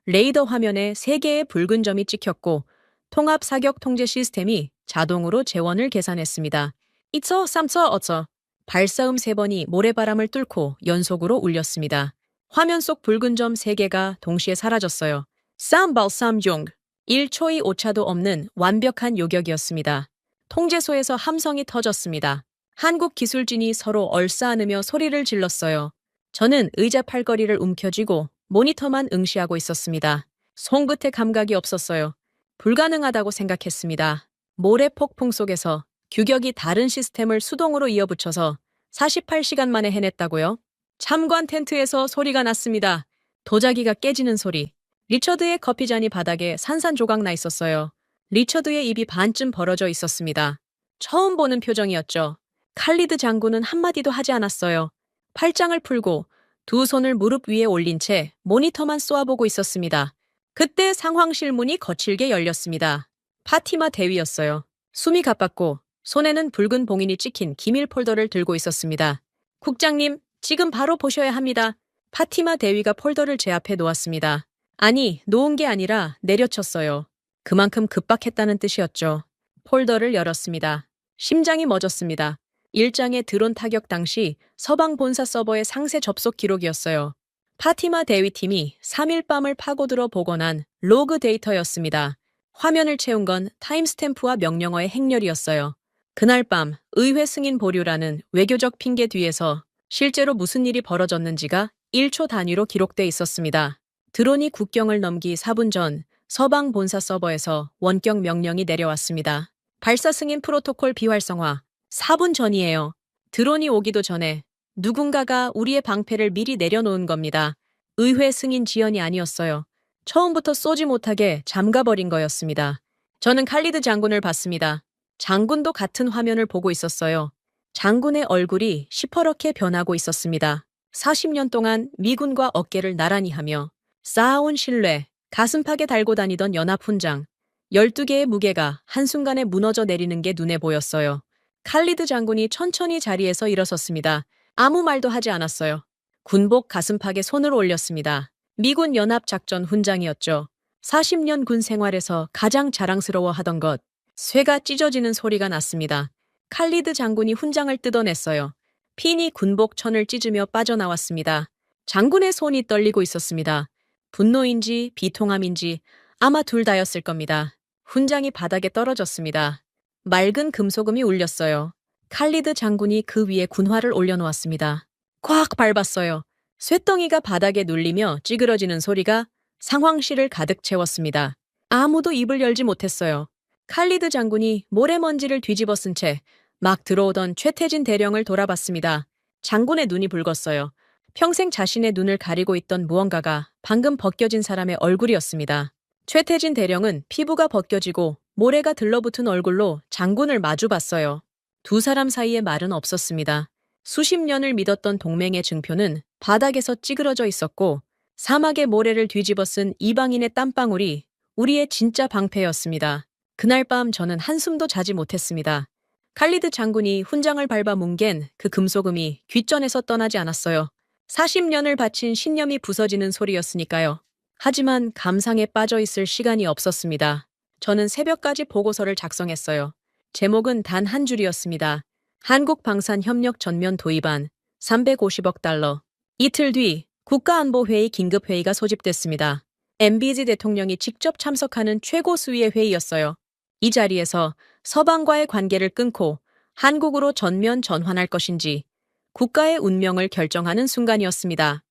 Speaker 1: 레이더 화면에 3개의 붉은 점이 찍혔고 통합 사격 통제 시스템이 자동으로 재원을 계산했습니다. 2처, 3처, 5처. 발사음 3번이 모래바람을 뚫고 연속으로 울렸습니다. 화면 속 붉은 점 3개가 동시에 사라졌어요. 쌈발쌈중. 1초의 오차도 없는 완벽한 요격이었습니다. 통제소에서 함성이 터졌습니다. 한국 기술진이 서로 얼싸안으며 소리를 질렀어요. 저는 의자 팔걸이를 움켜쥐고 모니터만 응시하고 있었습니다. 손끝에 감각이 없었어요. 불가능하다고 생각했습니다. 모래 폭풍 속에서 규격이 다른 시스템을 수동으로 이어붙여서 48시간 만에 해냈다고요? 참관 텐트에서 소리가 났습니다. 도자기가 깨지는 소리. 리처드의 커피잔이 바닥에 산산조각 나 있었어요. 리처드의 입이 반쯤 벌어져 있었습니다. 처음 보는 표정이었죠. 칼리드 장군은 한마디도 하지 않았어요. 팔짱을 풀고 두 손을 무릎 위에 올린 채 모니터만 쏘아보고 있었습니다. 그때 상황실 문이 거칠게 열렸습니다. 파티마 대위였어요. 숨이 가빴고 손에는 붉은 봉인이 찍힌 기밀 폴더를 들고 있었습니다. 국장님, 지금 바로 보셔야 합니다. 파티마 대위가 폴더를 제 앞에 놓았습니다. 아니, 놓은 게 아니라 내려쳤어요. 그만큼 급박했다는 뜻이었죠. 폴더를 열었습니다. 심장이 멎었습니다. 1장의 드론 타격 당시 서방 본사 서버의 상세 접속 기록이었어요. 파티마 대위팀이 3일 밤을 파고들어 복원한 로그 데이터였습니다. 화면을 채운 건 타임스탬프와 명령어의 행렬이었어요. 그날 밤 의회 승인 보류라는 외교적 핑계 뒤에서 실제로 무슨 일이 벌어졌는지가 1초 단위로 기록돼 있었습니다. 드론이 국경을 넘기 4분 전 서방 본사 서버에서 원격 명령이 내려왔습니다. 발사 승인 프로토콜 비활성화. 4분 전이에요. 드론이 오기도 전에 누군가가 우리의 방패를 미리 내려놓은 겁니다. 의회 승인 지연이 아니었어요. 처음부터 쏘지 못하게 잠가버린 거였습니다. 저는 칼리드 장군을 봤습니다. 장군도 같은 화면을 보고 있었어요. 장군의 얼굴이 시퍼렇게 변하고 있었습니다. 40년 동안 미군과 어깨를 나란히 하며 쌓아온 신뢰, 가슴팍에 달고 다니던 연합훈장, 12개의 무게가 한순간에 무너져 내리는 게 눈에 보였어요. 칼리드 장군이 천천히 자리에서 일어섰습니다. 아무 말도 하지 않았어요. 군복 가슴팍에 손을 올렸습니다. 미군 연합작전 훈장이었죠. 40년 군 생활에서 가장 자랑스러워하던 것. 쇠가 찢어지는 소리가 났습니다. 칼리드 장군이 훈장을 뜯어냈어요. 핀이 군복 천을 찢으며 빠져나왔습니다. 장군의 손이 떨리고 있었습니다. 분노인지 비통함인지 아마 둘 다였을 겁니다. 훈장이 바닥에 떨어졌습니다. 맑은 금소금이 울렸어요. 칼리드 장군이 그 위에 군화를 올려놓았습니다. 꽉 밟았어요. 쇳덩이가 바닥에 눌리며 찌그러지는 소리가 상황실을 가득 채웠습니다. 아무도 입을 열지 못했어요. 칼리드 장군이 모래먼지를 뒤집어 쓴 채 막 들어오던 최태진 대령을 돌아봤습니다. 장군의 눈이 붉었어요. 평생 자신의 눈을 가리고 있던 무언가가 방금 벗겨진 사람의 얼굴이었습니다. 최태진 대령은 피부가 벗겨지고 모래가 들러붙은 얼굴로 장군을 마주봤어요. 두 사람 사이에 말은 없었습니다. 수십 년을 믿었던 동맹의 증표는 바닥에서 찌그러져 있었고 사막의 모래를 뒤집어 쓴 이방인의 땀방울이 우리의 진짜 방패였습니다. 그날 밤 저는 한숨도 자지 못했습니다. 칼리드 장군이 훈장을 밟아 뭉갠 그 금소금이 귓전에서 떠나지 않았어요. 40년을 바친 신념이 부서지는 소리였으니까요. 하지만 감상에 빠져 있을 시간이 없었습니다. 저는 새벽까지 보고서를 작성했어요. 제목은 단 한 줄이었습니다. 한국 방산 협력 전면 도입안 350억 달러. 이틀 뒤 국가안보회의 긴급회의가 소집됐습니다. MBZ 대통령이 직접 참석하는 최고 수위의 회의였어요. 이 자리에서 서방과의 관계를 끊고 한국으로 전면 전환할 것인지 국가의 운명을 결정하는 순간이었습니다.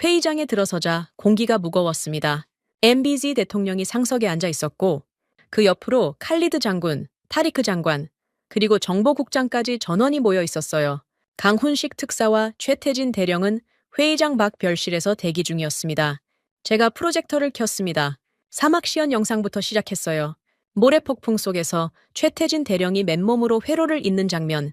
Speaker 1: 회의장에 들어서자 공기가 무거웠습니다. MBZ 대통령이 상석에 앉아 있었고 그 옆으로 칼리드 장군, 타리크 장관, 그리고 정보국장까지 전원이 모여 있었어요. 강훈식 특사와 최태진 대령은 회의장 밖 별실에서 대기 중이었습니다. 제가 프로젝터를 켰습니다. 사막 시연 영상부터 시작했어요. 모래폭풍 속에서 최태진 대령이 맨몸으로 회로를 잇는 장면,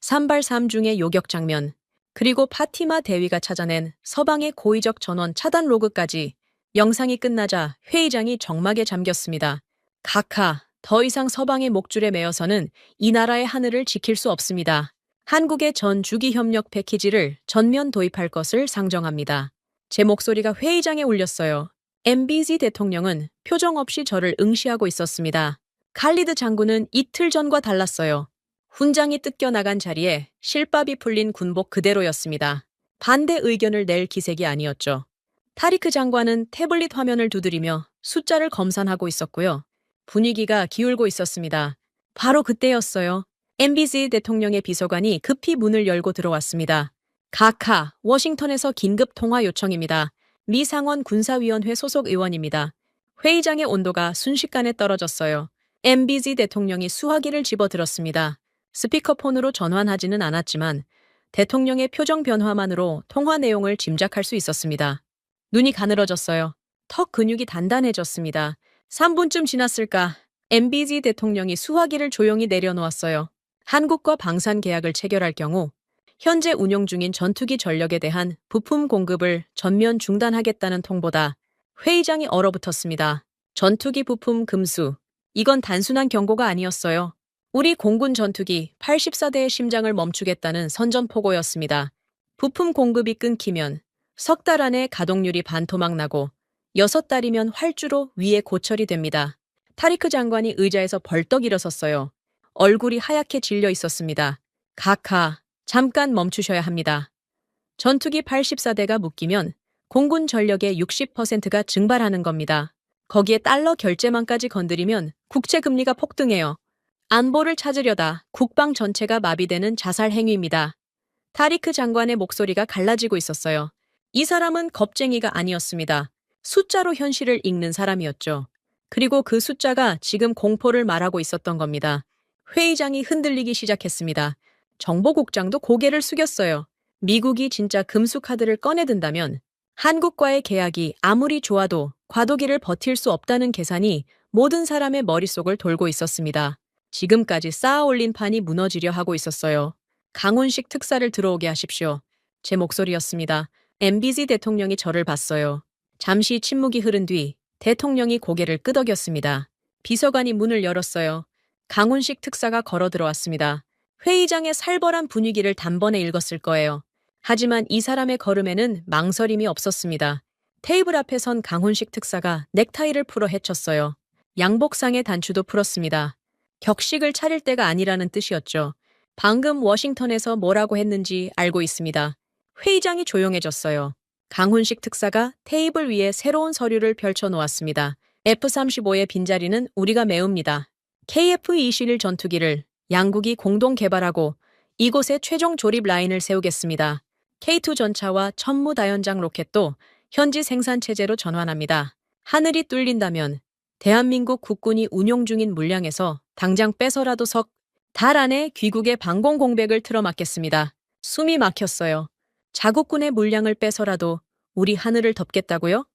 Speaker 1: 산발삼중의 요격 장면, 그리고 파티마 대위가 찾아낸 서방의 고의적 전원 차단 로그까지 영상이 끝나자 회의장이 정막에 잠겼습니다. 각하, 더 이상 서방의 목줄에 매여서는 이 나라의 하늘을 지킬 수 없습니다. 한국의 전 주기 협력 패키지를 전면 도입할 것을 상정합니다. 제 목소리가 회의장에 울렸어요. MBZ 대통령은 표정 없이 저를 응시하고 있었습니다. 칼리드 장군은 이틀 전과 달랐어요. 훈장이 뜯겨나간 자리에 실밥이 풀린 군복 그대로였습니다. 반대 의견을 낼 기색이 아니었죠. 타리크 장관은 태블릿 화면을 두드리며 숫자를 검산하고 있었고요. 분위기가 기울고 있었습니다. 바로 그때였어요. MBZ 대통령의 비서관이 급히 문을 열고 들어왔습니다. 각하, 워싱턴에서 긴급 통화 요청입니다. 미 상원 군사위원회 소속 의원입니다. 회의장의 온도가 순식간에 떨어졌어요. MBZ 대통령이 수화기를 집어들었습니다. 스피커폰으로 전환하지는 않았지만 대통령의 표정 변화만으로 통화 내용을 짐작할 수 있었습니다. 눈이 가늘어졌어요. 턱 근육이 단단해졌습니다. 3분쯤 지났을까 MBZ 대통령이 수화기를 조용히 내려놓았어요. 한국과 방산 계약을 체결할 경우 현재 운용 중인 전투기 전력에 대한 부품 공급을 전면 중단하겠다는 통보다 회의장이 얼어붙었습니다. 전투기 부품 금수. 이건 단순한 경고가 아니었어요. 우리 공군 전투기 84대의 심장을 멈추겠다는 선전포고였습니다. 부품 공급이 끊기면 석 달 안에 가동률이 반토막 나고 6달이면 활주로 위에 고철이 됩니다. 타리크 장관이 의자에서 벌떡 일어섰어요. 얼굴이 하얗게 질려 있었습니다. 각하, 잠깐 멈추셔야 합니다. 전투기 84대가 묶이면 공군 전력의 60%가 증발하는 겁니다. 거기에 달러 결제망까지 건드리면 국채금리가 폭등해요. 안보를 찾으려다 국방 전체가 마비되는 자살 행위입니다. 타리크 장관의 목소리가 갈라지고 있었어요. 이 사람은 겁쟁이가 아니었습니다. 숫자로 현실을 읽는 사람이었죠. 그리고 그 숫자가 지금 공포를 말하고 있었던 겁니다. 회의장이 흔들리기 시작했습니다. 정보국장도 고개를 숙였어요. 미국이 진짜 금수 카드를 꺼내든다면 한국과의 계약이 아무리 좋아도 과도기를 버틸 수 없다는 계산이 모든 사람의 머릿속을 돌고 있었습니다. 지금까지 쌓아올린 판이 무너지려 하고 있었어요. 강훈식 특사를 들어오게 하십시오. 제 목소리였습니다. MBZ 대통령이 저를 봤어요. 잠시 침묵이 흐른 뒤 대통령이 고개를 끄덕였습니다. 비서관이 문을 열었어요. 강훈식 특사가 걸어 들어왔습니다. 회의장의 살벌한 분위기를 단번에 읽었을 거예요. 하지만 이 사람의 걸음에는 망설임이 없었습니다. 테이블 앞에 선 강훈식 특사가 넥타이를 풀어 헤쳤어요. 양복상의 단추도 풀었습니다. 격식을 차릴 때가 아니라는 뜻이었죠. 방금 워싱턴에서 뭐라고 했는지 알고 있습니다. 회의장이 조용해졌어요. 강훈식 특사가 테이블 위에 새로운 서류를 펼쳐 놓았습니다. F-35의 빈자리는 우리가 메웁니다. KF-21 전투기를 양국이 공동 개발하고 이곳에 최종 조립 라인을 세우겠습니다. K2 전차와 천무다연장 로켓도 현지 생산 체제로 전환합니다. 하늘이 뚫린다면 대한민국 국군이 운용 중인 물량에서 당장 빼서라도 석 달 안에 귀국의 방공 공백을 틀어막겠습니다. 숨이 막혔어요. 자국군의 물량을 빼서라도 우리 하늘을 덮겠다고요?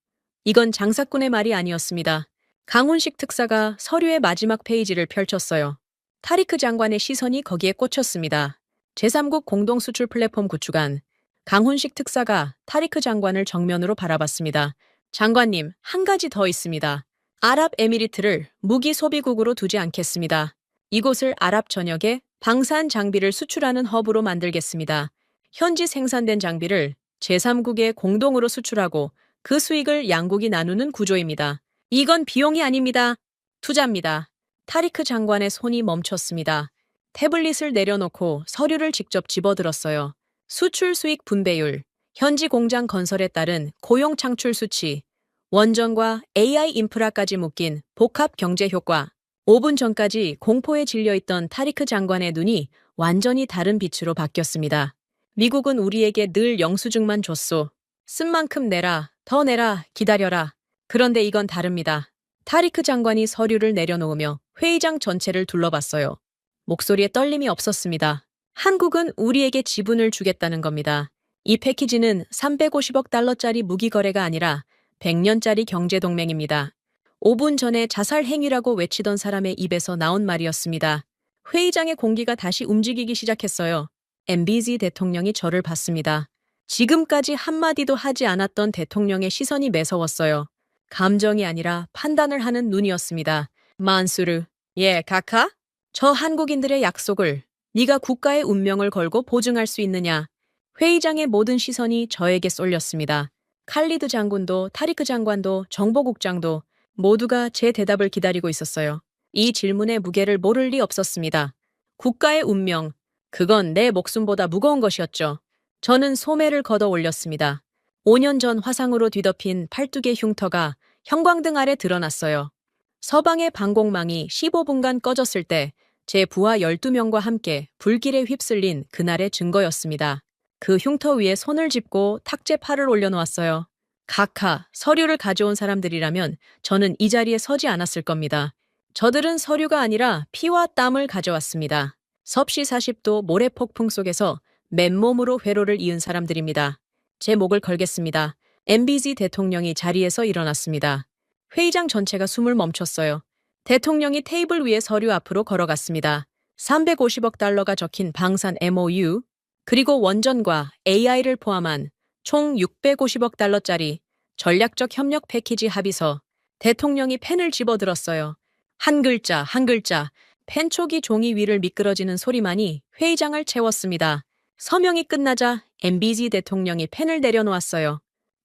Speaker 1: 이건 장사꾼의 말이 아니었습니다. 강훈식 특사가 서류의 마지막 페이지를 펼쳤어요. 타리크 장관의 시선이 거기에 꽂혔습니다. 제3국 공동수출 플랫폼 구축안. 강훈식 특사가 타리크 장관을 정면으로 바라봤습니다. 장관님, 한 가지 더 있습니다. 아랍에미리트를 무기 소비국으로 두지 않겠습니다. 이곳을 아랍 전역에 방산 장비를 수출하는 허브로 만들겠습니다. 현지 생산된 장비를 제3국에 공동으로 수출하고 그 수익을 양국이 나누는 구조입니다. 이건 비용이 아닙니다. 투자입니다. 타리크 장관의 손이 멈췄습니다. 태블릿을 내려놓고 서류를 직접 집어들었어요. 수출 수익 분배율, 현지 공장 건설에 따른 고용 창출 수치, 원전과 AI 인프라까지 묶인 복합 경제 효과. 5분 전까지 공포에 질려있던 타리크 장관의 눈이 완전히 다른 빛으로 바뀌었습니다. 미국은 우리에게 늘 영수증만 줬소. 쓴 만큼 내라, 더 내라, 기다려라. 그런데 이건 다릅니다. 타리크 장관이 서류를 내려놓으며 회의장 전체를 둘러봤어요. 목소리에 떨림이 없었습니다. 한국은 우리에게 지분을 주겠다는 겁니다. 이 패키지는 350억 달러짜리 무기 거래가 아니라 100년짜리 경제동맹입니다. 5분 전에 자살 행위라고 외치던 사람의 입에서 나온 말이었습니다. 회의장의 공기가 다시 움직이기 시작했어요. MBZ 대통령이 저를 봤습니다. 지금까지 한마디도 하지 않았던 대통령의 시선이 매서웠어요. 감정이 아니라 판단을 하는 눈이었습니다. 만수르, 예, 카카? 저 한국인들의 약속을 네가 국가의 운명을 걸고 보증할 수 있느냐? 회의장의 모든 시선이 저에게 쏠렸습니다. 칼리드 장군도 타리크 장관도 정보국장도 모두가 제 대답을 기다리고 있었어요. 이 질문의 무게를 모를 리 없었습니다. 국가의 운명, 그건 내 목숨보다 무거운 것이었죠. 저는 소매를 걷어 올렸습니다. 5년 전 화상으로 뒤덮인 12개 흉터가 형광등 아래 드러났어요. 서방의 방공망이 15분간 꺼졌을 때 제 부하 12명과 함께 불길에 휩쓸린 그날의 증거였습니다. 그 흉터 위에 손을 짚고 탁제 팔을 올려놓았어요. 각하, 서류를 가져온 사람들이라면 저는 이 자리에 서지 않았을 겁니다. 저들은 서류가 아니라 피와 땀을 가져왔습니다. 섭씨 40도 모래폭풍 속에서 맨몸으로 회로를 이은 사람들입니다. 제 목을 걸겠습니다. MBZ 대통령이 자리에서 일어났습니다. 회의장 전체가 숨을 멈췄어요. 대통령이 테이블 위에 서류 앞으로 걸어갔습니다. 350억 달러가 적힌 방산 MOU, 그리고 원전과 AI를 포함한 총 650억 달러짜리 전략적 협력 패키지 합의서. 대통령이 펜을 집어들었어요. 한 글자, 한 글자, 펜촉이 종이 위를 미끄러지는 소리만이 회의장을 채웠습니다. 서명이 끝나자 MBZ 대통령이 펜을 내려놓았어요.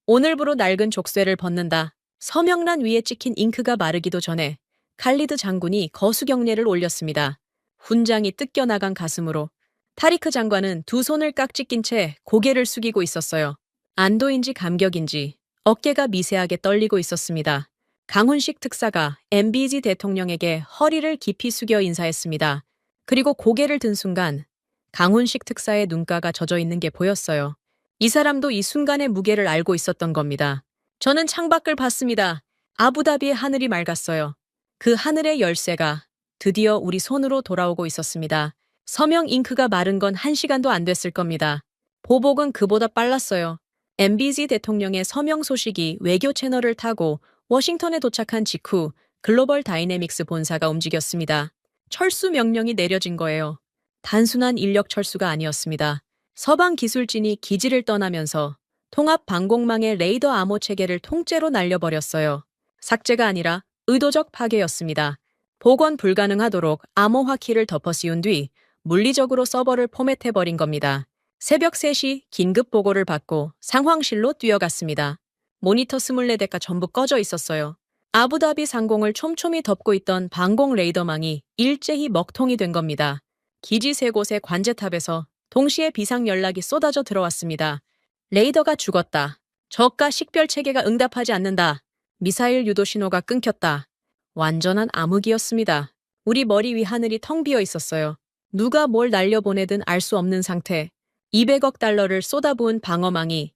Speaker 1: 오늘부로 낡은 족쇄를 벗는다. 서명란 위에 찍힌 잉크가 마르기도 전에 칼리드 장군이 거수경례를 올렸습니다. 훈장이 뜯겨나간 가슴으로. 타리크 장관은 두 손을 깍지 낀 채 고개를 숙이고 있었어요. 안도인지 감격인지 어깨가 미세하게 떨리고 있었습니다. 강훈식 특사가 MBZ 대통령에게 허리를 깊이 숙여 인사했습니다. 그리고 고개를 든 순간 강훈식 특사의 눈가가 젖어 있는 게 보였어요. 이 사람도 이 순간의 무게를 알고 있었던 겁니다. 저는 창밖을 봤습니다. 아부다비의 하늘이 맑았어요. 그 하늘의 열쇠가 드디어 우리 손으로 돌아오고 있었습니다. 서명 잉크가 마른 건 1시간도 안 됐을 겁니다. 보복은 그보다 빨랐어요. MBZ 대통령의 서명 소식이 외교 채널을 타고 워싱턴에 도착한 직후 글로벌 다이내믹스 본사가 움직였습니다. 철수 명령이 내려진 거예요. 단순한 인력 철수가 아니었습니다. 서방 기술진이 기지를 떠나면서 통합 방공망의 레이더 암호 체계를 통째로 날려버렸어요. 삭제가 아니라 의도적 파괴였습니다. 복원 불가능하도록 암호화 키를 덮어 씌운 뒤 물리적으로 서버를 포맷해버린 겁니다. 새벽 3시 긴급 보고를 받고 상황실로 뛰어갔습니다. 모니터 24대가 전부 꺼져 있었어요. 아부다비 상공을 촘촘히 덮고 있던 방공 레이더망이 일제히 먹통이 된 겁니다. 기지 3곳의 관제탑에서 동시에 비상 연락이 쏟아져 들어왔습니다. 레이더가 죽었다. 저가 식별 체계가 응답하지 않는다. 미사일 유도 신호가 끊겼다. 완전한 암흑이었습니다. 우리 머리 위 하늘이 텅 비어 있었어요. 누가 뭘 날려보내든 알 수 없는 상태. 200억 달러를 쏟아부은 방어망이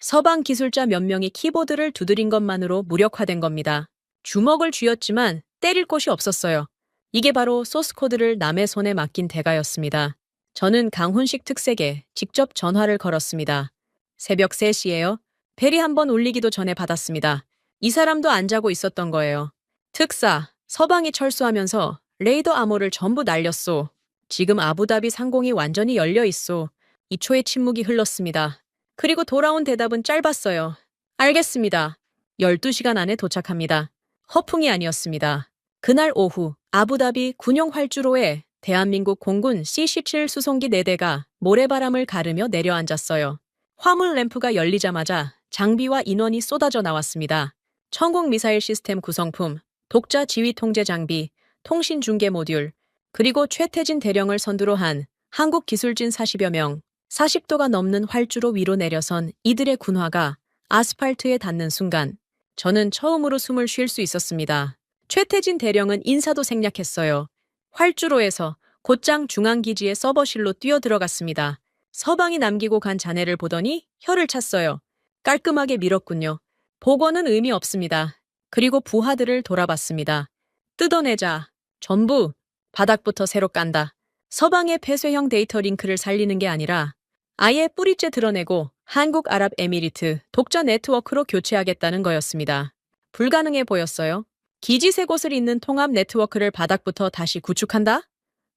Speaker 1: 서방 기술자 몇 명이 키보드를 두드린 것만으로 무력화된 겁니다. 주먹을 쥐었지만 때릴 곳이 없었어요. 이게 바로 소스코드를 남의 손에 맡긴 대가였습니다. 저는 강훈식 특색에 직접 전화를 걸었습니다. 새벽 3시에요. 벨이 한번 울리기도 전에 받았습니다. 이 사람도 안 자고 있었던 거예요. 특사, 서방이 철수하면서 레이더 암호를 전부 날렸소. 지금 아부다비 상공이 완전히 열려 있소. 2초의 침묵이 흘렀습니다. 그리고 돌아온 대답은 짧았어요. 알겠습니다. 12시간 안에 도착합니다. 허풍이 아니었습니다. 그날 오후 아부다비 군용 활주로에 대한민국 공군 C-17 수송기 4대가 모래바람을 가르며 내려앉았어요. 화물 램프가 열리자마자 장비와 인원이 쏟아져 나왔습니다. 천공 미사일 시스템 구성품, 독자 지휘 통제 장비, 통신 중계 모듈, 그리고 최태진 대령을 선두로 한 한국 기술진 40여 명, 40도가 넘는 활주로 위로 내려선 이들의 군화가 아스팔트에 닿는 순간 저는 처음으로 숨을 쉴 수 있었습니다. 최태진 대령은 인사도 생략했어요. 활주로에서 곧장 중앙기지의 서버실로 뛰어들어갔습니다. 서방이 남기고 간 잔해를 보더니 혀를 찼어요. 깔끔하게 밀었군요. 복원은 의미 없습니다. 그리고 부하들을 돌아봤습니다. 뜯어내자. 전부 바닥부터 새로 깐다. 서방의 폐쇄형 데이터 링크를 살리는 게 아니라 아예 뿌리째 드러내고 한국아랍에미리트 독자 네트워크로 교체하겠다는 거였습니다. 불가능해 보였어요. 기지 3곳을 잇는 통합 네트워크를 바닥부터 다시 구축한다?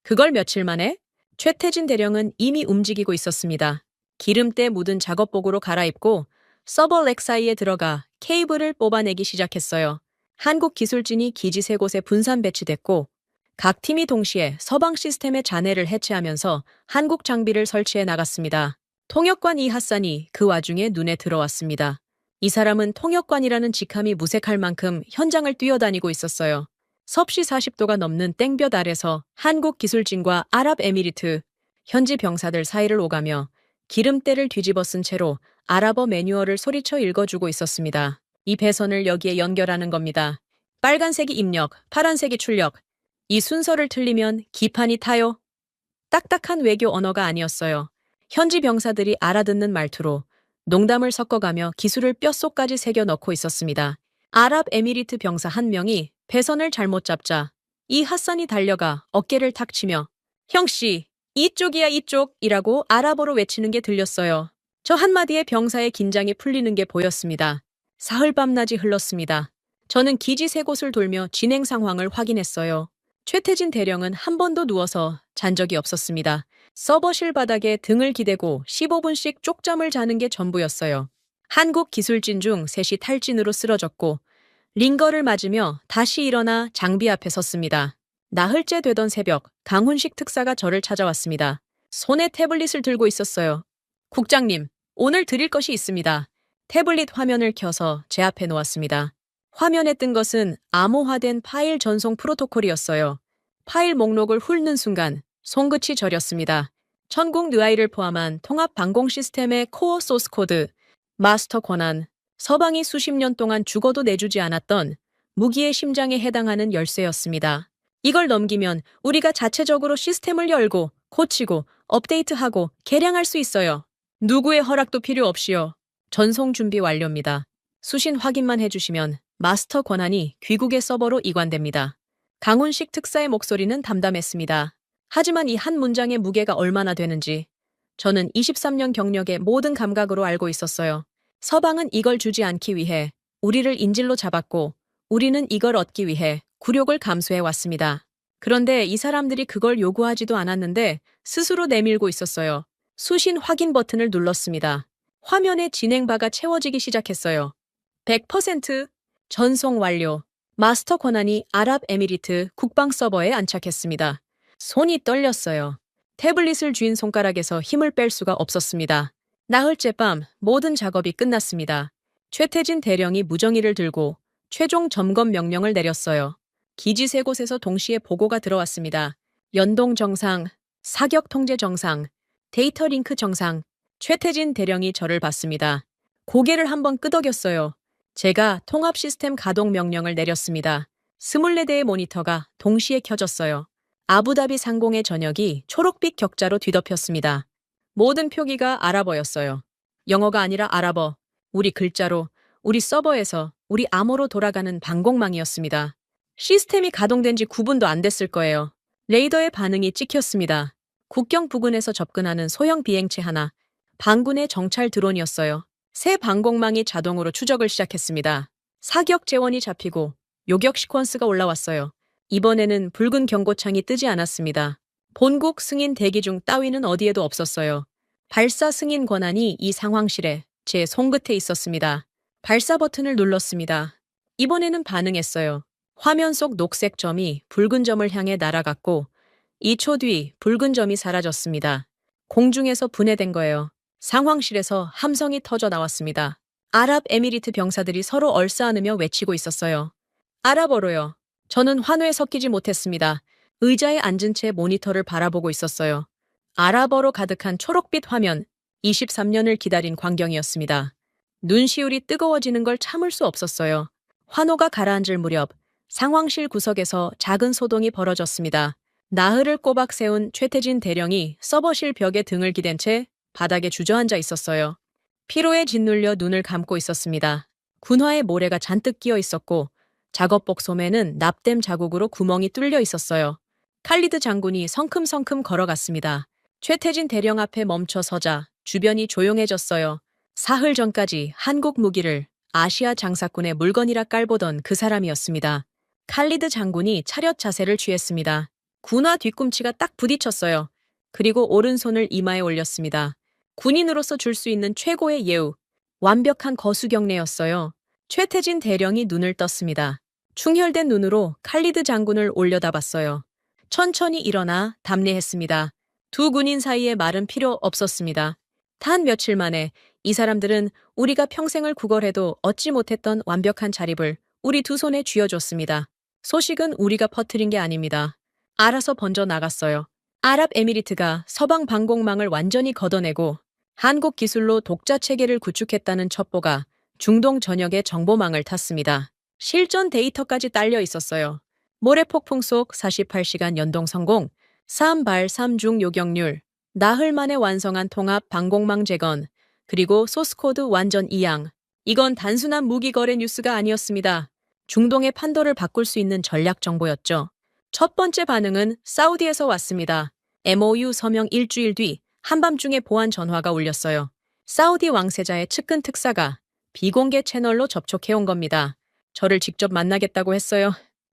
Speaker 1: 그걸 며칠 만에? 최태진 대령은 이미 움직이고 있었습니다. 기름때 묻은 작업복으로 갈아입고 서버 렉 사이에 들어가 케이블을 뽑아내기 시작했어요. 한국 기술진이 기지 3곳에 분산 배치됐고 각 팀이 동시에 서방 시스템의 잔해를 해체하면서 한국 장비를 설치해 나갔습니다. 통역관 이하산이 그 와중에 눈에 들어왔습니다. 이 사람은 통역관이라는 직함이 무색할 만큼 현장을 뛰어다니고 있었어요. 섭씨 40도가 넘는 땡볕 아래서 한국 기술진과 아랍에미리트 현지 병사들 사이를 오가며 기름때를 뒤집어 쓴 채로 아랍어 매뉴얼을 소리쳐 읽어주고 있었습니다. 이 배선을 여기에 연결하는 겁니다. 빨간색이 입력, 파란색이 출력. 이 순서를 틀리면 기판이 타요. 딱딱한 외교 언어가 아니었어요. 현지 병사들이 알아듣는 말투로 농담을 섞어가며 기술을 뼛속까지 새겨 넣고 있었습니다. 아랍에미리트 병사 한 명이 배선을 잘못 잡자 이 핫산이 달려가 어깨를 탁 치며 형씨, 이쪽이야 이쪽이라고 아랍어로 외치는 게 들렸어요. 저 한마디에 병사의 긴장이 풀리는 게 보였습니다. 사흘 밤낮이 흘렀습니다. 저는 기지 3곳을 돌며 진행 상황을 확인했어요. 최태진 대령은 한 번도 누워서 잔 적이 없었습니다. 서버실 바닥에 등을 기대고 15분씩 쪽잠을 자는 게 전부였어요. 한국 기술진 중 셋이 탈진으로 쓰러졌고 링거를 맞으며 다시 일어나 장비 앞에 섰습니다. 나흘째 되던 새벽, 강훈식 특사가 저를 찾아왔습니다. 손에 태블릿을 들고 있었어요. 국장님, 오늘 드릴 것이 있습니다. 태블릿 화면을 켜서 제 앞에 놓았습니다. 화면에 뜬 것은 암호화된 파일 전송 프로토콜이었어요. 파일 목록을 훑는 순간 손끝이 저렸습니다. 천국 느아이를 포함한 통합 방공 시스템의 코어 소스 코드, 마스터 권한, 서방이 수십 년 동안 죽어도 내주지 않았던 무기의 심장에 해당하는 열쇠였습니다. 이걸 넘기면 우리가 자체적으로 시스템을 열고 고치고 업데이트하고 개량할 수 있어요. 누구의 허락도 필요 없이요. 전송 준비 완료입니다. 수신 확인만 해주시면 마스터 권한이 귀국의 서버로 이관됩니다. 강훈식 특사의 목소리는 담담했습니다. 하지만 이 한 문장의 무게가 얼마나 되는지 저는 23년 경력의 모든 감각으로 알고 있었어요. 서방은 이걸 주지 않기 위해 우리를 인질로 잡았고 우리는 이걸 얻기 위해 굴욕을 감수해 왔습니다. 그런데 이 사람들이 그걸 요구하지도 않았는데 스스로 내밀고 있었어요. 수신 확인 버튼을 눌렀습니다. 화면에 진행바가 채워지기 시작했어요. 100% 전송 완료. 마스터 권한이 아랍에미리트 국방 서버에 안착했습니다. 손이 떨렸어요. 태블릿을 쥔 손가락에서 힘을 뺄 수가 없었습니다. 나흘째 밤 모든 작업이 끝났습니다. 최태진 대령이 무정의를 들고 최종 점검 명령을 내렸어요. 기지 세 곳에서 동시에 보고가 들어왔습니다. 연동 정상, 사격 통제 정상, 데이터 링크 정상. 최태진 대령이 저를 봤습니다. 고개를 한번 끄덕였어요. 제가 통합 시스템 가동 명령을 내렸습니다. 24대의 모니터가 동시에 켜졌어요. 아부다비 상공의 저녁이 초록빛 격자로 뒤덮였습니다. 모든 표기가 아랍어였어요. 영어가 아니라 아랍어, 우리 글자로, 우리 서버에서, 우리 암호로 돌아가는 방공망이었습니다. 시스템이 가동된 지 9분도 안 됐을 거예요. 레이더의 반응이 찍혔습니다. 국경 부근에서 접근하는 소형 비행체 하나, 반군의 정찰 드론이었어요. 새 방공망이 자동으로 추적을 시작했습니다. 사격 재원이 잡히고 요격 시퀀스가 올라왔어요. 이번에는 붉은 경고창이 뜨지 않았습니다. 본국 승인 대기 중 따위는 어디에도 없었어요. 발사 승인 권한이 이 상황실에 제 손끝에 있었습니다. 발사 버튼을 눌렀습니다. 이번에는 반응했어요. 화면 속 녹색 점이 붉은 점을 향해 날아갔고 2초 뒤 붉은 점이 사라졌습니다. 공중에서 분해된 거예요. 상황실에서 함성이 터져 나왔습니다. 아랍에미리트 병사들이 서로 얼싸안으며 외치고 있었어요. 아랍어로요. 저는 환호에 섞이지 못했습니다. 의자에 앉은 채 모니터를 바라보고 있었어요. 아랍어로 가득한 초록빛 화면, 23년을 기다린 광경이었습니다. 눈시울이 뜨거워지는 걸 참을 수 없었어요. 환호가 가라앉을 무렵 상황실 구석에서 작은 소동이 벌어졌습니다. 나흘을 꼬박 세운 최태진 대령이 서버실 벽에 등을 기댄 채 바닥에 주저앉아 있었어요. 피로에 짓눌려 눈을 감고 있었습니다. 군화에 모래가 잔뜩 끼어 있었고 작업복 소매는 납땜 자국으로 구멍이 뚫려 있었어요. 칼리드 장군이 성큼성큼 걸어갔습니다. 최태진 대령 앞에 멈춰 서자 주변이 조용해졌어요. 사흘 전까지 한국 무기를 아시아 장사꾼의 물건이라 깔보던 그 사람이었습니다. 칼리드 장군이 차렷 자세를 취했습니다. 군화 뒤꿈치가 딱 부딪혔어요. 그리고 오른손을 이마에 올렸습니다. 군인으로서 줄 수 있는 최고의 예우, 완벽한 거수경례였어요. 최태진 대령이 눈을 떴습니다. 충혈된 눈으로 칼리드 장군을 올려다봤어요. 천천히 일어나 답례했습니다. 두 군인 사이에 말은 필요 없었습니다. 단 며칠 만에 이 사람들은 우리가 평생을 구걸해도 얻지 못했던 완벽한 자립을 우리 두 손에 쥐어줬습니다. 소식은 우리가 퍼뜨린 게 아닙니다. 알아서 번져 나갔어요. 아랍에미리트가 서방 방공망을 완전히 걷어내고 한국 기술로 독자 체계를 구축했다는 첩보가 중동 전역의 정보망을 탔습니다. 실전 데이터까지 딸려 있었어요. 모래폭풍 속 48시간 연동 성공, 3발 3중 요격률, 나흘 만에 완성한 통합 방공망 재건, 그리고 소스코드 완전 이양. 이건 단순한 무기 거래 뉴스가 아니었습니다. 중동의 판도를 바꿀 수 있는 전략 정보였죠. 첫 번째 반응은 사우디에서 왔습니다. MOU 서명 일주일 뒤 한밤중에 보안 전화가 울렸어요. 사우디 왕세자의 측근 특사가 비공개 채널로 접촉해온 겁니다. 저를 직접 만나겠다고 했어요.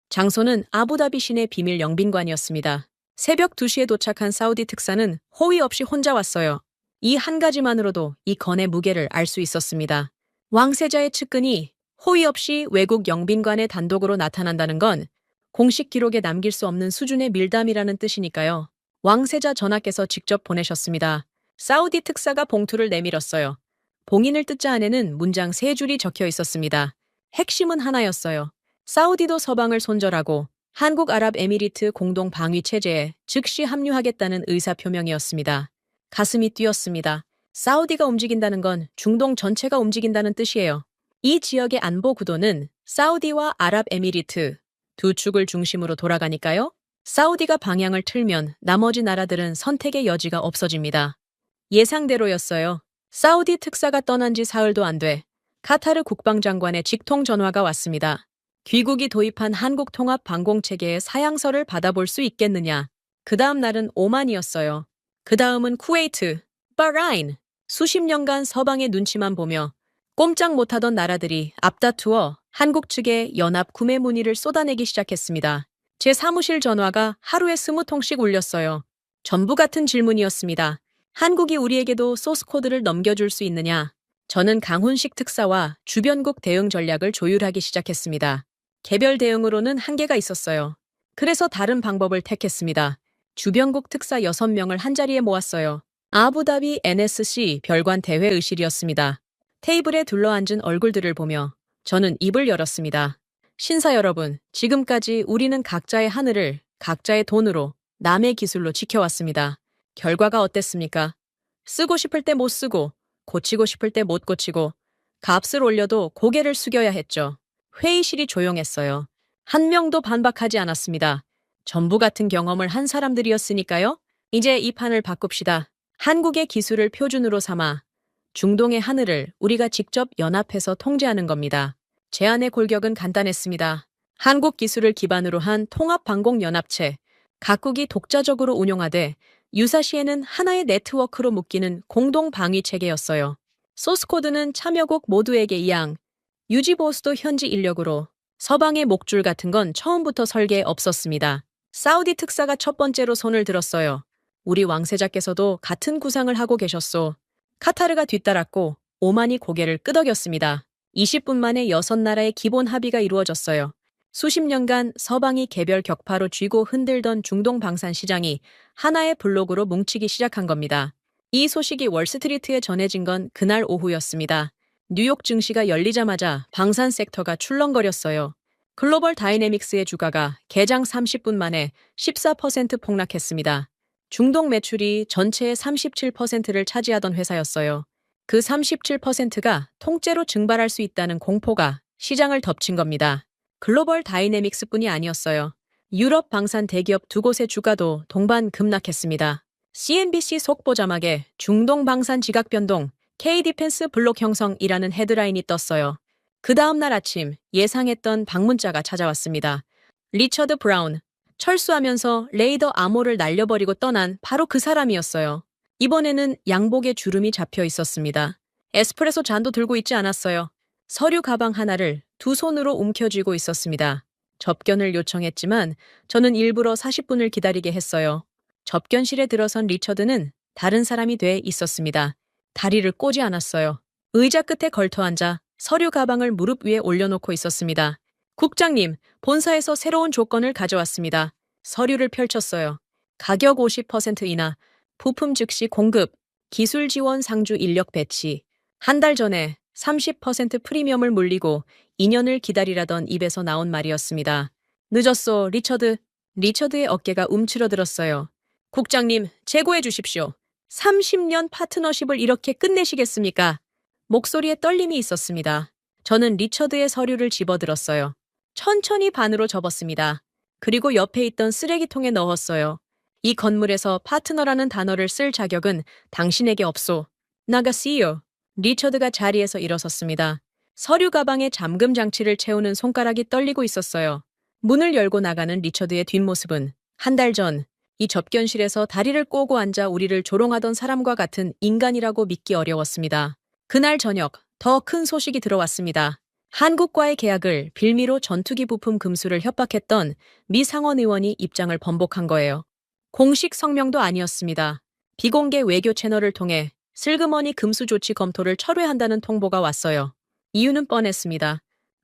Speaker 1: 장소는 아부다비 시내 비밀 영빈관이었습니다. 새벽 2시에 도착한 사우디 특사는 호의 없이 혼자 왔어요. 이 한 가지만으로도 이 건의 무게를 알 수 있었습니다. 왕세자의 측근이 호의 없이 외국 영빈관에 단독으로 나타난다는 건 공식 기록에 남길 수 없는 수준의 밀담이라는 뜻이니까요. 왕세자 전하께서 직접 보내셨습니다. 사우디 특사가 봉투를 내밀었어요. 봉인을 뜯자 안에는 문장 3줄이 적혀 있었습니다. 핵심은 하나였어요. 사우디도 서방을 손절하고 한국 아랍에미리트 공동 방위 체제에 즉시 합류하겠다는 의사표명이었습니다. 가슴이 뛰었습니다. 사우디가 움직인다는 건 중동 전체가 움직인다는 뜻이에요. 이 지역의 안보 구도는 사우디와 아랍에미리트 두 축을 중심으로 돌아가니까요. 사우디가 방향을 틀면 나머지 나라들은 선택의 여지가 없어집니다. 예상대로였어요. 사우디 특사가 떠난 지 사흘도 안 돼 카타르 국방장관의 직통 전화가 왔습니다. 귀국이 도입한 한국 통합 방공체계의 사양서를 받아볼 수 있겠느냐. 그 다음 날은 오만이었어요. 그 다음은 쿠웨이트, 바라인. 수십 년간 서방의 눈치만 보며 꼼짝 못하던 나라들이 앞다투어 한국 측에 연합 구매 문의를 쏟아내기 시작했습니다. 제 사무실 전화가 하루에 20통씩 울렸어요. 전부 같은 질문이었습니다. 한국이 우리에게도 소스 코드를 넘겨줄 수 있느냐? 저는 강훈식 특사와 주변국 대응 전략을 조율하기 시작했습니다. 개별 대응으로는 한계가 있었어요. 그래서 다른 방법을 택했습니다. 주변국 특사 6명을 한자리에 모았어요. 아부다비 NSC 별관 대회의실이었습니다. 테이블에 둘러앉은 얼굴들을 보며 저는 입을 열었습니다. 신사 여러분, 지금까지 우리는 각자의 하늘을 각자의 돈으로 남의 기술로 지켜왔습니다. 결과가 어땠습니까? 쓰고 싶을 때 못 쓰고, 고치고 싶을 때 못 고치고, 값을 올려도 고개를 숙여야 했죠. 회의실이 조용했어요. 한 명도 반박하지 않았습니다. 전부 같은 경험을 한 사람들이었으니까요. 이제 이 판을 바꿉시다. 한국의 기술을 표준으로 삼아 중동의 하늘을 우리가 직접 연합해서 통제하는 겁니다. 제안의 골격은 간단했습니다. 한국 기술을 기반으로 한 통합방공연합체, 각국이 독자적으로 운용하되 유사시에는 하나의 네트워크로 묶이는 공동방위체계였어요. 소스코드는 참여국 모두에게 이양, 유지보수도 현지 인력으로, 서방의 목줄 같은 건 처음부터 설계에 없었습니다. 사우디 특사가 첫 번째로 손을 들었어요. 우리 왕세자께서도 같은 구상을 하고 계셨소. 카타르가 뒤따랐고 오만이 고개를 끄덕였습니다. 20분 만에 6나라의 기본 합의가 이루어졌어요. 수십 년간 서방이 개별 격파로 쥐고 흔들던 중동 방산 시장이 하나의 블록으로 뭉치기 시작한 겁니다. 이 소식이 월스트리트에 전해진 건 그날 오후였습니다. 뉴욕 증시가 열리자마자 방산 섹터가 출렁거렸어요. 글로벌 다이내믹스의 주가가 개장 30분 만에 14% 폭락했습니다. 중동 매출이 전체의 37%를 차지하던 회사였어요. 그 37%가 통째로 증발할 수 있다는 공포가 시장을 덮친 겁니다. 글로벌 다이내믹스뿐이 아니었어요. 유럽 방산 대기업 두 곳의 주가도 동반 급락했습니다. CNBC 속보 자막에 중동 방산 지각 변동, K-디펜스 블록 형성이라는 헤드라인이 떴어요. 그 다음 날 아침 예상했던 방문자가 찾아왔습니다. 리처드 브라운. 철수하면서 레이더 암호를 날려버리고 떠난 바로 그 사람이었어요. 이번에는 양복에 주름이 잡혀 있었습니다. 에스프레소 잔도 들고 있지 않았어요. 서류 가방 하나를 두 손으로 움켜쥐고 있었습니다. 접견을 요청했지만 저는 일부러 40분을 기다리게 했어요. 접견실에 들어선 리처드는 다른 사람이 돼 있었습니다. 다리를 꼬지 않았어요. 의자 끝에 걸터앉아 서류 가방을 무릎 위에 올려놓고 있었습니다. 국장님, 본사에서 새로운 조건을 가져왔습니다. 서류를 펼쳤어요. 가격 50% 인하, 부품 즉시 공급, 기술 지원 상주 인력 배치. 한 달 전에 30% 프리미엄을 물리고 2년을 기다리라던 입에서 나온 말이었습니다. 늦었소, 리처드. 리처드의 어깨가 움츠러들었어요. 국장님, 재고해 주십시오. 30년 파트너십을 이렇게 끝내시겠습니까? 목소리에 떨림이 있었습니다. 저는 리처드의 서류를 집어들었어요. 천천히 반으로 접었습니다. 그리고 옆에 있던 쓰레기통에 넣었어요. 이 건물에서 파트너라는 단어를 쓸 자격은 당신에게 없소. 나가시오. 리처드가 자리에서 일어섰습니다. 서류 가방에 잠금 장치를 채우는 손가락이 떨리고 있었어요. 문을 열고 나가는 리처드의 뒷모습은 한 달 전 이 접견실에서 다리를 꼬고 앉아 우리를 조롱하던 사람과 같은 인간이라고 믿기 어려웠습니다. 그날 저녁 더 큰 소식이 들어왔습니다. 한국과의 계약을 빌미로 전투기 부품 금수를 협박했던 미 상원 의원이 입장을 번복한 거예요. 공식 성명도 아니었습니다. 비공개 외교 채널을 통해 슬그머니 금수 조치 검토를 철회한다는 통보가 왔어요. 이유는 뻔했습니다.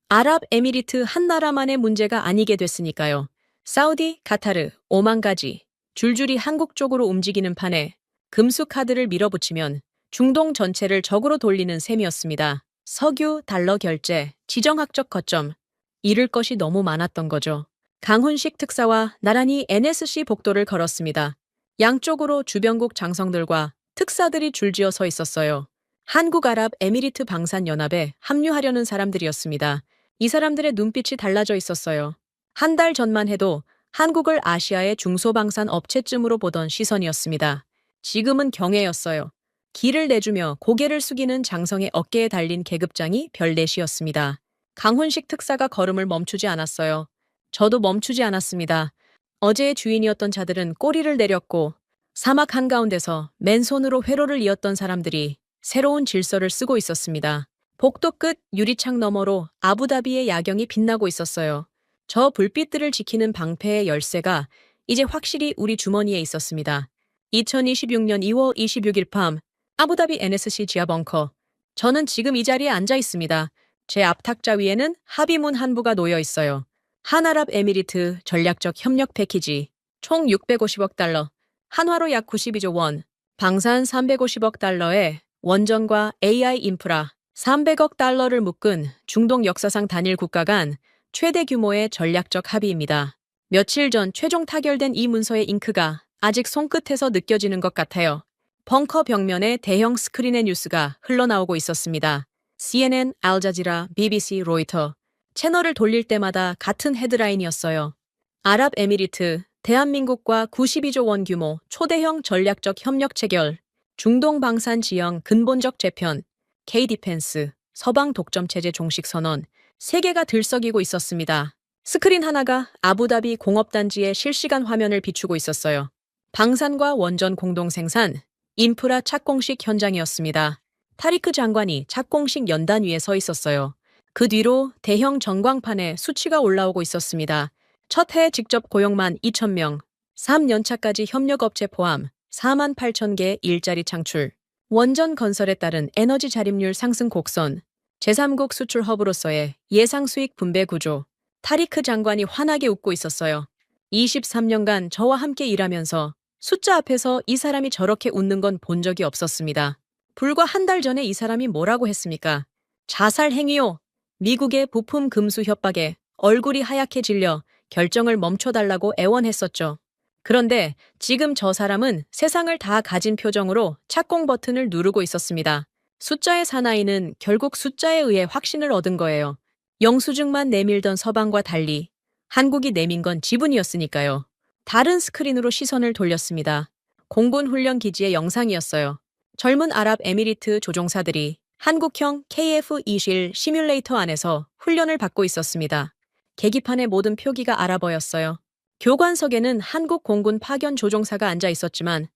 Speaker 1: 아랍에미리트 한 나라만의 문제가 아니게 됐으니까요. 사우디, 카타르, 오만까지 줄줄이 한국 쪽으로 움직이는 판에 금수 카드를 밀어붙이면 중동 전체를 적으로 돌리는 셈이었습니다. 석유, 달러 결제, 지정학적 거점. 잃을 것이 너무 많았던 거죠. 강훈식 특사와 나란히 NSC 복도를 걸었습니다. 양쪽으로 주변국 장성들과 특사들이 줄지어 서 있었어요. 한국아랍에미리트 방산연합에 합류하려는 사람들이었습니다. 이 사람들의 눈빛이 달라져 있었어요. 한 달 전만 해도 한국을 아시아의 중소방산 업체쯤으로 보던 시선이었습니다. 지금은 경애였어요. 기를 내주며 고개를 숙이는 장성의 어깨에 달린 계급장이 별넷이었습니다. 강훈식 특사가 걸음을 멈추지 않았어요. 저도 멈추지 않았습니다. 어제의 주인이었던 자들은 꼬리를 내렸고 사막 한가운데서 맨손으로 회로를 이었던 사람들이 새로운 질서를 쓰고 있었습니다. 복도 끝 유리창 너머로 아부다비의 야경이 빛나고 있었어요. 저 불빛들을 지키는 방패의 열쇠가 이제 확실히 우리 주머니에 있었습니다. 2026년 2월 26일 밤 아부다비 NSC 지하 벙커. 저는 지금 이 자리에 앉아 있습니다. 제 앞탁자 위에는 합의문 한부가 놓여 있어요. 한아랍에미리트 전략적 협력 패키지 총 650억 달러, 한화로 약 92조 원, 방산 350억 달러에 원전과 AI 인프라 300억 달러를 묶은 중동 역사상 단일 국가 간 최대 규모의 전략적 합의입니다. 며칠 전 최종 타결된 이 문서의 잉크가 아직 손끝에서 느껴지는 것 같아요. 벙커 벽면에 대형 스크린의 뉴스가 흘러나오고 있었습니다. CNN, 알자지라, BBC, 로이터. 채널을 돌릴 때마다 같은 헤드라인이었어요. 아랍에미리트, 대한민국과 92조 원 규모 초대형 전략적 협력 체결, 중동 방산 지형 근본적 재편, K-디펜스, 서방 독점 체제 종식 선언, 세 개가 들썩이고 있었습니다. 스크린 하나가 아부다비 공업단지의 실시간 화면을 비추고 있었어요. 방산과 원전 공동 생산, 인프라 착공식 현장이었습니다. 타리크 장관이 착공식 연단 위에 서 있었어요. 그 뒤로 대형 전광판에 수치가 올라오고 있었습니다. 첫 해 직접 고용만 2,000명, 3년차까지 협력업체 포함 4만 8천 개 일자리 창출, 원전 건설에 따른 에너지 자립률 상승 곡선, 제3국 수출 허브로서의 예상 수익 분배 구조. 타리크 장관이 환하게 웃고 있었어요. 23년간 저와 함께 일하면서 숫자 앞에서 이 사람이 저렇게 웃는 건 본 적이 없었습니다. 불과 한 달 전에 이 사람이 뭐라고 했습니까? 자살 행위요. 미국의 부품 금수 협박에 얼굴이 하얗게 질려 결정을 멈춰달라고 애원했었죠. 그런데 지금 저 사람은 세상을 다 가진 표정으로 착공 버튼을 누르고 있었습니다. 숫자의 사나이는 결국 숫자에 의해 확신을 얻은 거예요. 영수증만 내밀던 서방과 달리 한국이 내민 건 지분이었으니까요. 다른 스크린으로 시선을 돌렸습니다. 공군 훈련 기지의 영상이었어요. 젊은 아랍에미리트 조종사들이 한국형 KF-21 시뮬레이터 안에서 훈련을 받고 있었습니다. 계기판의 모든 표기가 아랍어였어요. 교관석에는 한국 공군 파견 조종사가 앉아 있었지만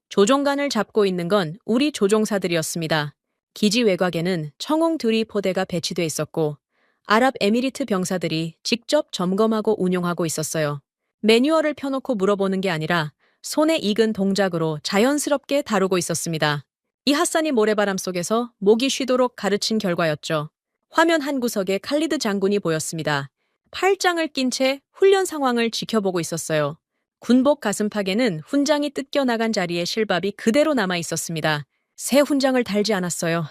Speaker 1: 조종관을 잡고 있는 건 우리 조종사들이었습니다. 기지 외곽에는 청홍 드리 포대가 배치돼 있었고 아랍에미리트 병사들이 직접 점검하고 운용하고 있었어요. 매뉴얼을 펴놓고 물어보는 게 아니라 손에 익은 동작으로 자연스럽게 다루고 있었습니다. 이 핫산이 모래바람 속에서 목이 쉬도록 가르친 결과였죠. 화면 한 구석에 칼리드 장군이 보였습니다. 팔짱을 낀 채 훈련 상황을 지켜보고 있었어요. 군복 가슴팍에는 훈장이 뜯겨나간 자리에 실밥이 그대로 남아 있었습니다. 새 훈장을 달지 않았어요.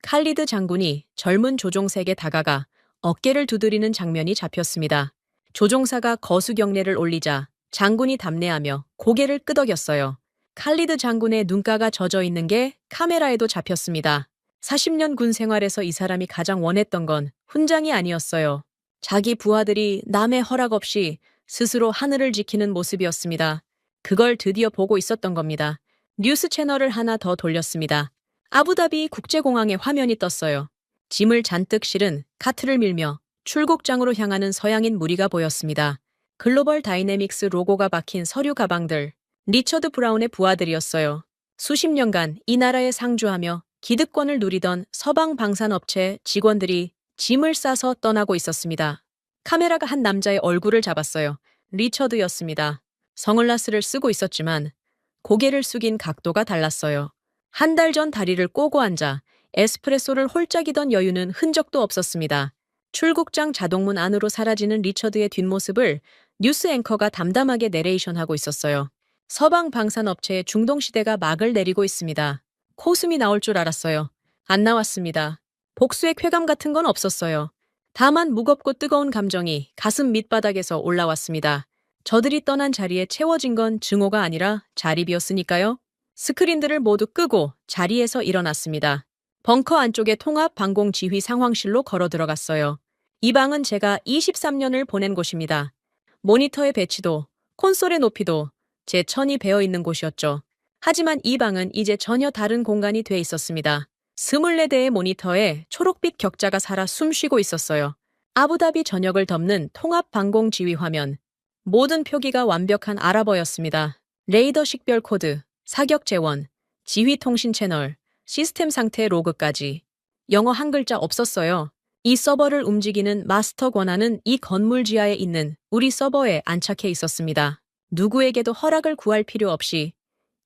Speaker 1: 칼리드 장군이 젊은 조종사에게 다가가 어깨를 두드리는 장면이 잡혔습니다. 조종사가 거수경례를 올리자 장군이 답례하며 고개를 끄덕였어요. 칼리드 장군의 눈가가 젖어 있는 게 카메라에도 잡혔습니다. 40년 군 생활에서 이 사람이 가장 원했던 건 훈장이 아니었어요. 자기 부하들이 남의 허락 없이 스스로 하늘을 지키는 모습이었습니다. 그걸 드디어 보고 있었던 겁니다. 뉴스 채널을 하나 더 돌렸습니다. 아부다비 국제공항에 화면이 떴어요. 짐을 잔뜩 실은 카트를 밀며 출국장으로 향하는 서양인 무리가 보였습니다. 글로벌 다이내믹스 로고가 박힌 서류 가방들, 리처드 브라운의 부하들이었어요. 수십 년간 이 나라에 상주하며 기득권을 누리던 서방 방산업체 직원들이 짐을 싸서 떠나고 있었습니다. 카메라가 한 남자의 얼굴을 잡았어요. 리처드였습니다. 선글라스를 쓰고 있었지만 고개를 숙인 각도가 달랐어요. 한 달 전 다리를 꼬고 앉아 에스프레소를 홀짝이던 여유는 흔적도 없었습니다. 출국장 자동문 안으로 사라지는 리처드의 뒷모습을 뉴스 앵커가 담담하게 내레이션하고 있었어요. 서방 방산업체의 중동시대가 막을 내리고 있습니다. 코숨이 나올 줄 알았어요. 안 나왔습니다. 복수의 쾌감 같은 건 없었어요. 다만 무겁고 뜨거운 감정이 가슴 밑바닥에서 올라왔습니다. 저들이 떠난 자리에 채워진 건 증오가 아니라 자립이었으니까요. 스크린들을 모두 끄고 자리에서 일어났습니다. 벙커 안쪽의 통합 방공 지휘 상황실로 걸어 들어갔어요. 이 방은 제가 23년을 보낸 곳입니다. 모니터의 배치도, 콘솔의 높이도 제 천이 배어 있는 곳이었죠. 하지만 이 방은 이제 전혀 다른 공간이 돼 있었습니다. 24대의 모니터에 초록빛 격자가 살아 숨쉬고 있었어요. 아부다비 전역을 덮는 통합 방공 지휘 화면. 모든 표기가 완벽한 아랍어였습니다. 레이더 식별 코드, 사격 재원, 지휘 통신 채널, 시스템 상태 로그까지. 영어 한 글자 없었어요. 이 서버를 움직이는 마스터 권한은 이 건물 지하에 있는 우리 서버에 안착해 있었습니다. 누구에게도 허락을 구할 필요 없이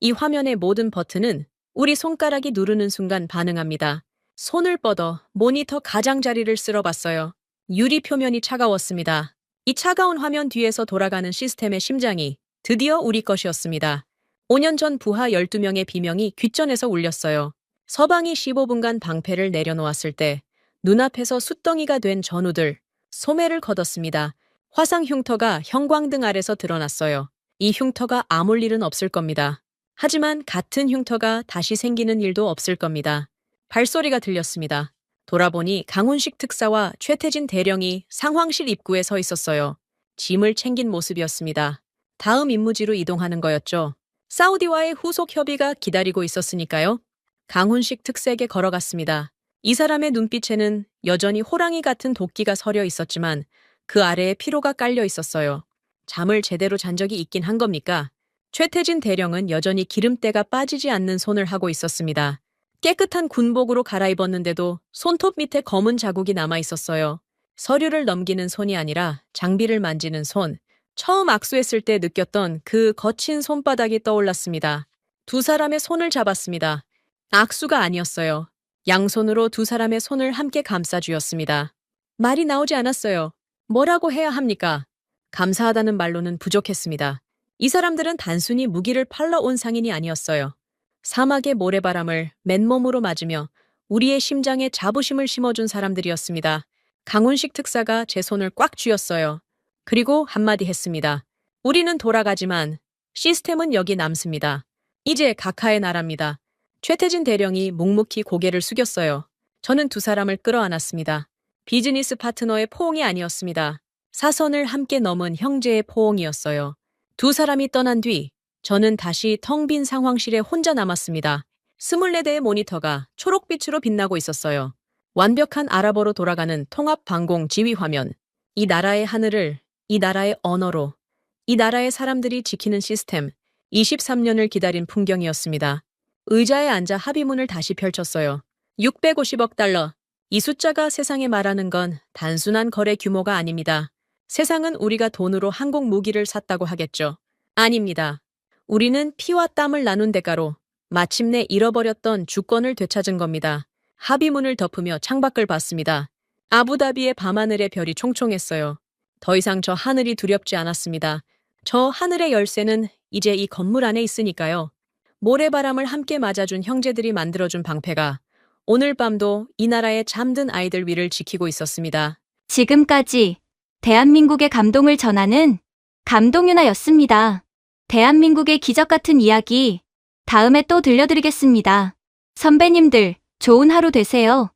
Speaker 1: 이 화면의 모든 버튼은 우리 손가락이 누르는 순간 반응합니다. 손을 뻗어 모니터 가장자리를 쓸어봤어요. 유리 표면이 차가웠습니다. 이 차가운 화면 뒤에서 돌아가는 시스템의 심장이 드디어 우리 것이었습니다. 5년 전 부하 12명의 비명이 귓전에서 울렸어요. 서방이 15분간 방패를 내려놓았을 때 눈앞에서 숫덩이가 된 전우들, 소매를 걷었습니다. 화상 흉터가 형광등 아래서 드러났어요. 이 흉터가 아물 일은 없을 겁니다. 하지만 같은 흉터가 다시 생기는 일도 없을 겁니다. 발소리가 들렸습니다. 돌아보니 강훈식 특사와 최태진 대령이 상황실 입구에 서 있었어요. 짐을 챙긴 모습이었습니다. 다음 임무지로 이동하는 거였죠. 사우디와의 후속 협의가 기다리고 있었으니까요. 강훈식 특사에게 걸어갔습니다. 이 사람의 눈빛에는 여전히 호랑이 같은 도끼가 서려 있었지만 그 아래에 피로가 깔려 있었어요. 잠을 제대로 잔 적이 있긴 한 겁니까? 최태진 대령은 여전히 기름때가 빠지지 않는 손을 하고 있었습니다. 깨끗한 군복으로 갈아입었는데도 손톱 밑에 검은 자국이 남아 있었어요. 서류를 넘기는 손이 아니라 장비를 만지는 손. 처음 악수했을 때 느꼈던 그 거친 손바닥이 떠올랐습니다. 두 사람의 손을 잡았습니다. 악수가 아니었어요. 양손으로 두 사람의 손을 함께 감싸주었습니다. 말이 나오지 않았어요. 뭐라고 해야 합니까? 감사하다는 말로는 부족했습니다. 이 사람들은 단순히 무기를 팔러 온 상인이 아니었어요. 사막의 모래바람을 맨몸으로 맞으며 우리의 심장에 자부심을 심어준 사람들이었습니다. 강훈식 특사가 제 손을 꽉 쥐었어요. 그리고 한마디 했습니다. 우리는 돌아가지만 시스템은 여기 남습니다. 이제 각하의 나라입니다. 최태진 대령이 묵묵히 고개를 숙였어요. 저는 두 사람을 끌어안았습니다. 비즈니스 파트너의 포옹이 아니었습니다. 사선을 함께 넘은 형제의 포옹이었어요. 두 사람이 떠난 뒤 저는 다시 텅 빈 상황실에 혼자 남았습니다. 24대의 모니터가 초록빛으로 빛나고 있었어요. 완벽한 아랍어로 돌아가는 통합 방공 지휘 화면. 이 나라의 하늘을 이 나라의 언어로 이 나라의 사람들이 지키는 시스템. 23년을 기다린 풍경이었습니다. 의자에 앉아 합의문을 다시 펼쳤어요. 650억 달러. 이 숫자가 세상에 말하는 건 단순한 거래 규모가 아닙니다. 세상은 우리가 돈으로 항공 무기를 샀다고 하겠죠. 아닙니다. 우리는 피와 땀을 나눈 대가로 마침내 잃어버렸던 주권을 되찾은 겁니다. 합의문을 덮으며 창밖을 봤습니다. 아부다비의 밤하늘의 별이 총총했어요. 더 이상 저 하늘이 두렵지 않았습니다. 저 하늘의 열쇠는 이제 이 건물 안에 있으니까요. 모래바람을 함께 맞아준 형제들이 만들어준 방패가 오늘 밤도 이 나라의 잠든 아이들 위를 지키고 있었습니다.
Speaker 3: 지금까지 대한민국의 감동을 전하는 감동윤아였습니다. 대한민국의 기적 같은 이야기 다음에 또 들려드리겠습니다. 선배님들, 좋은 하루 되세요.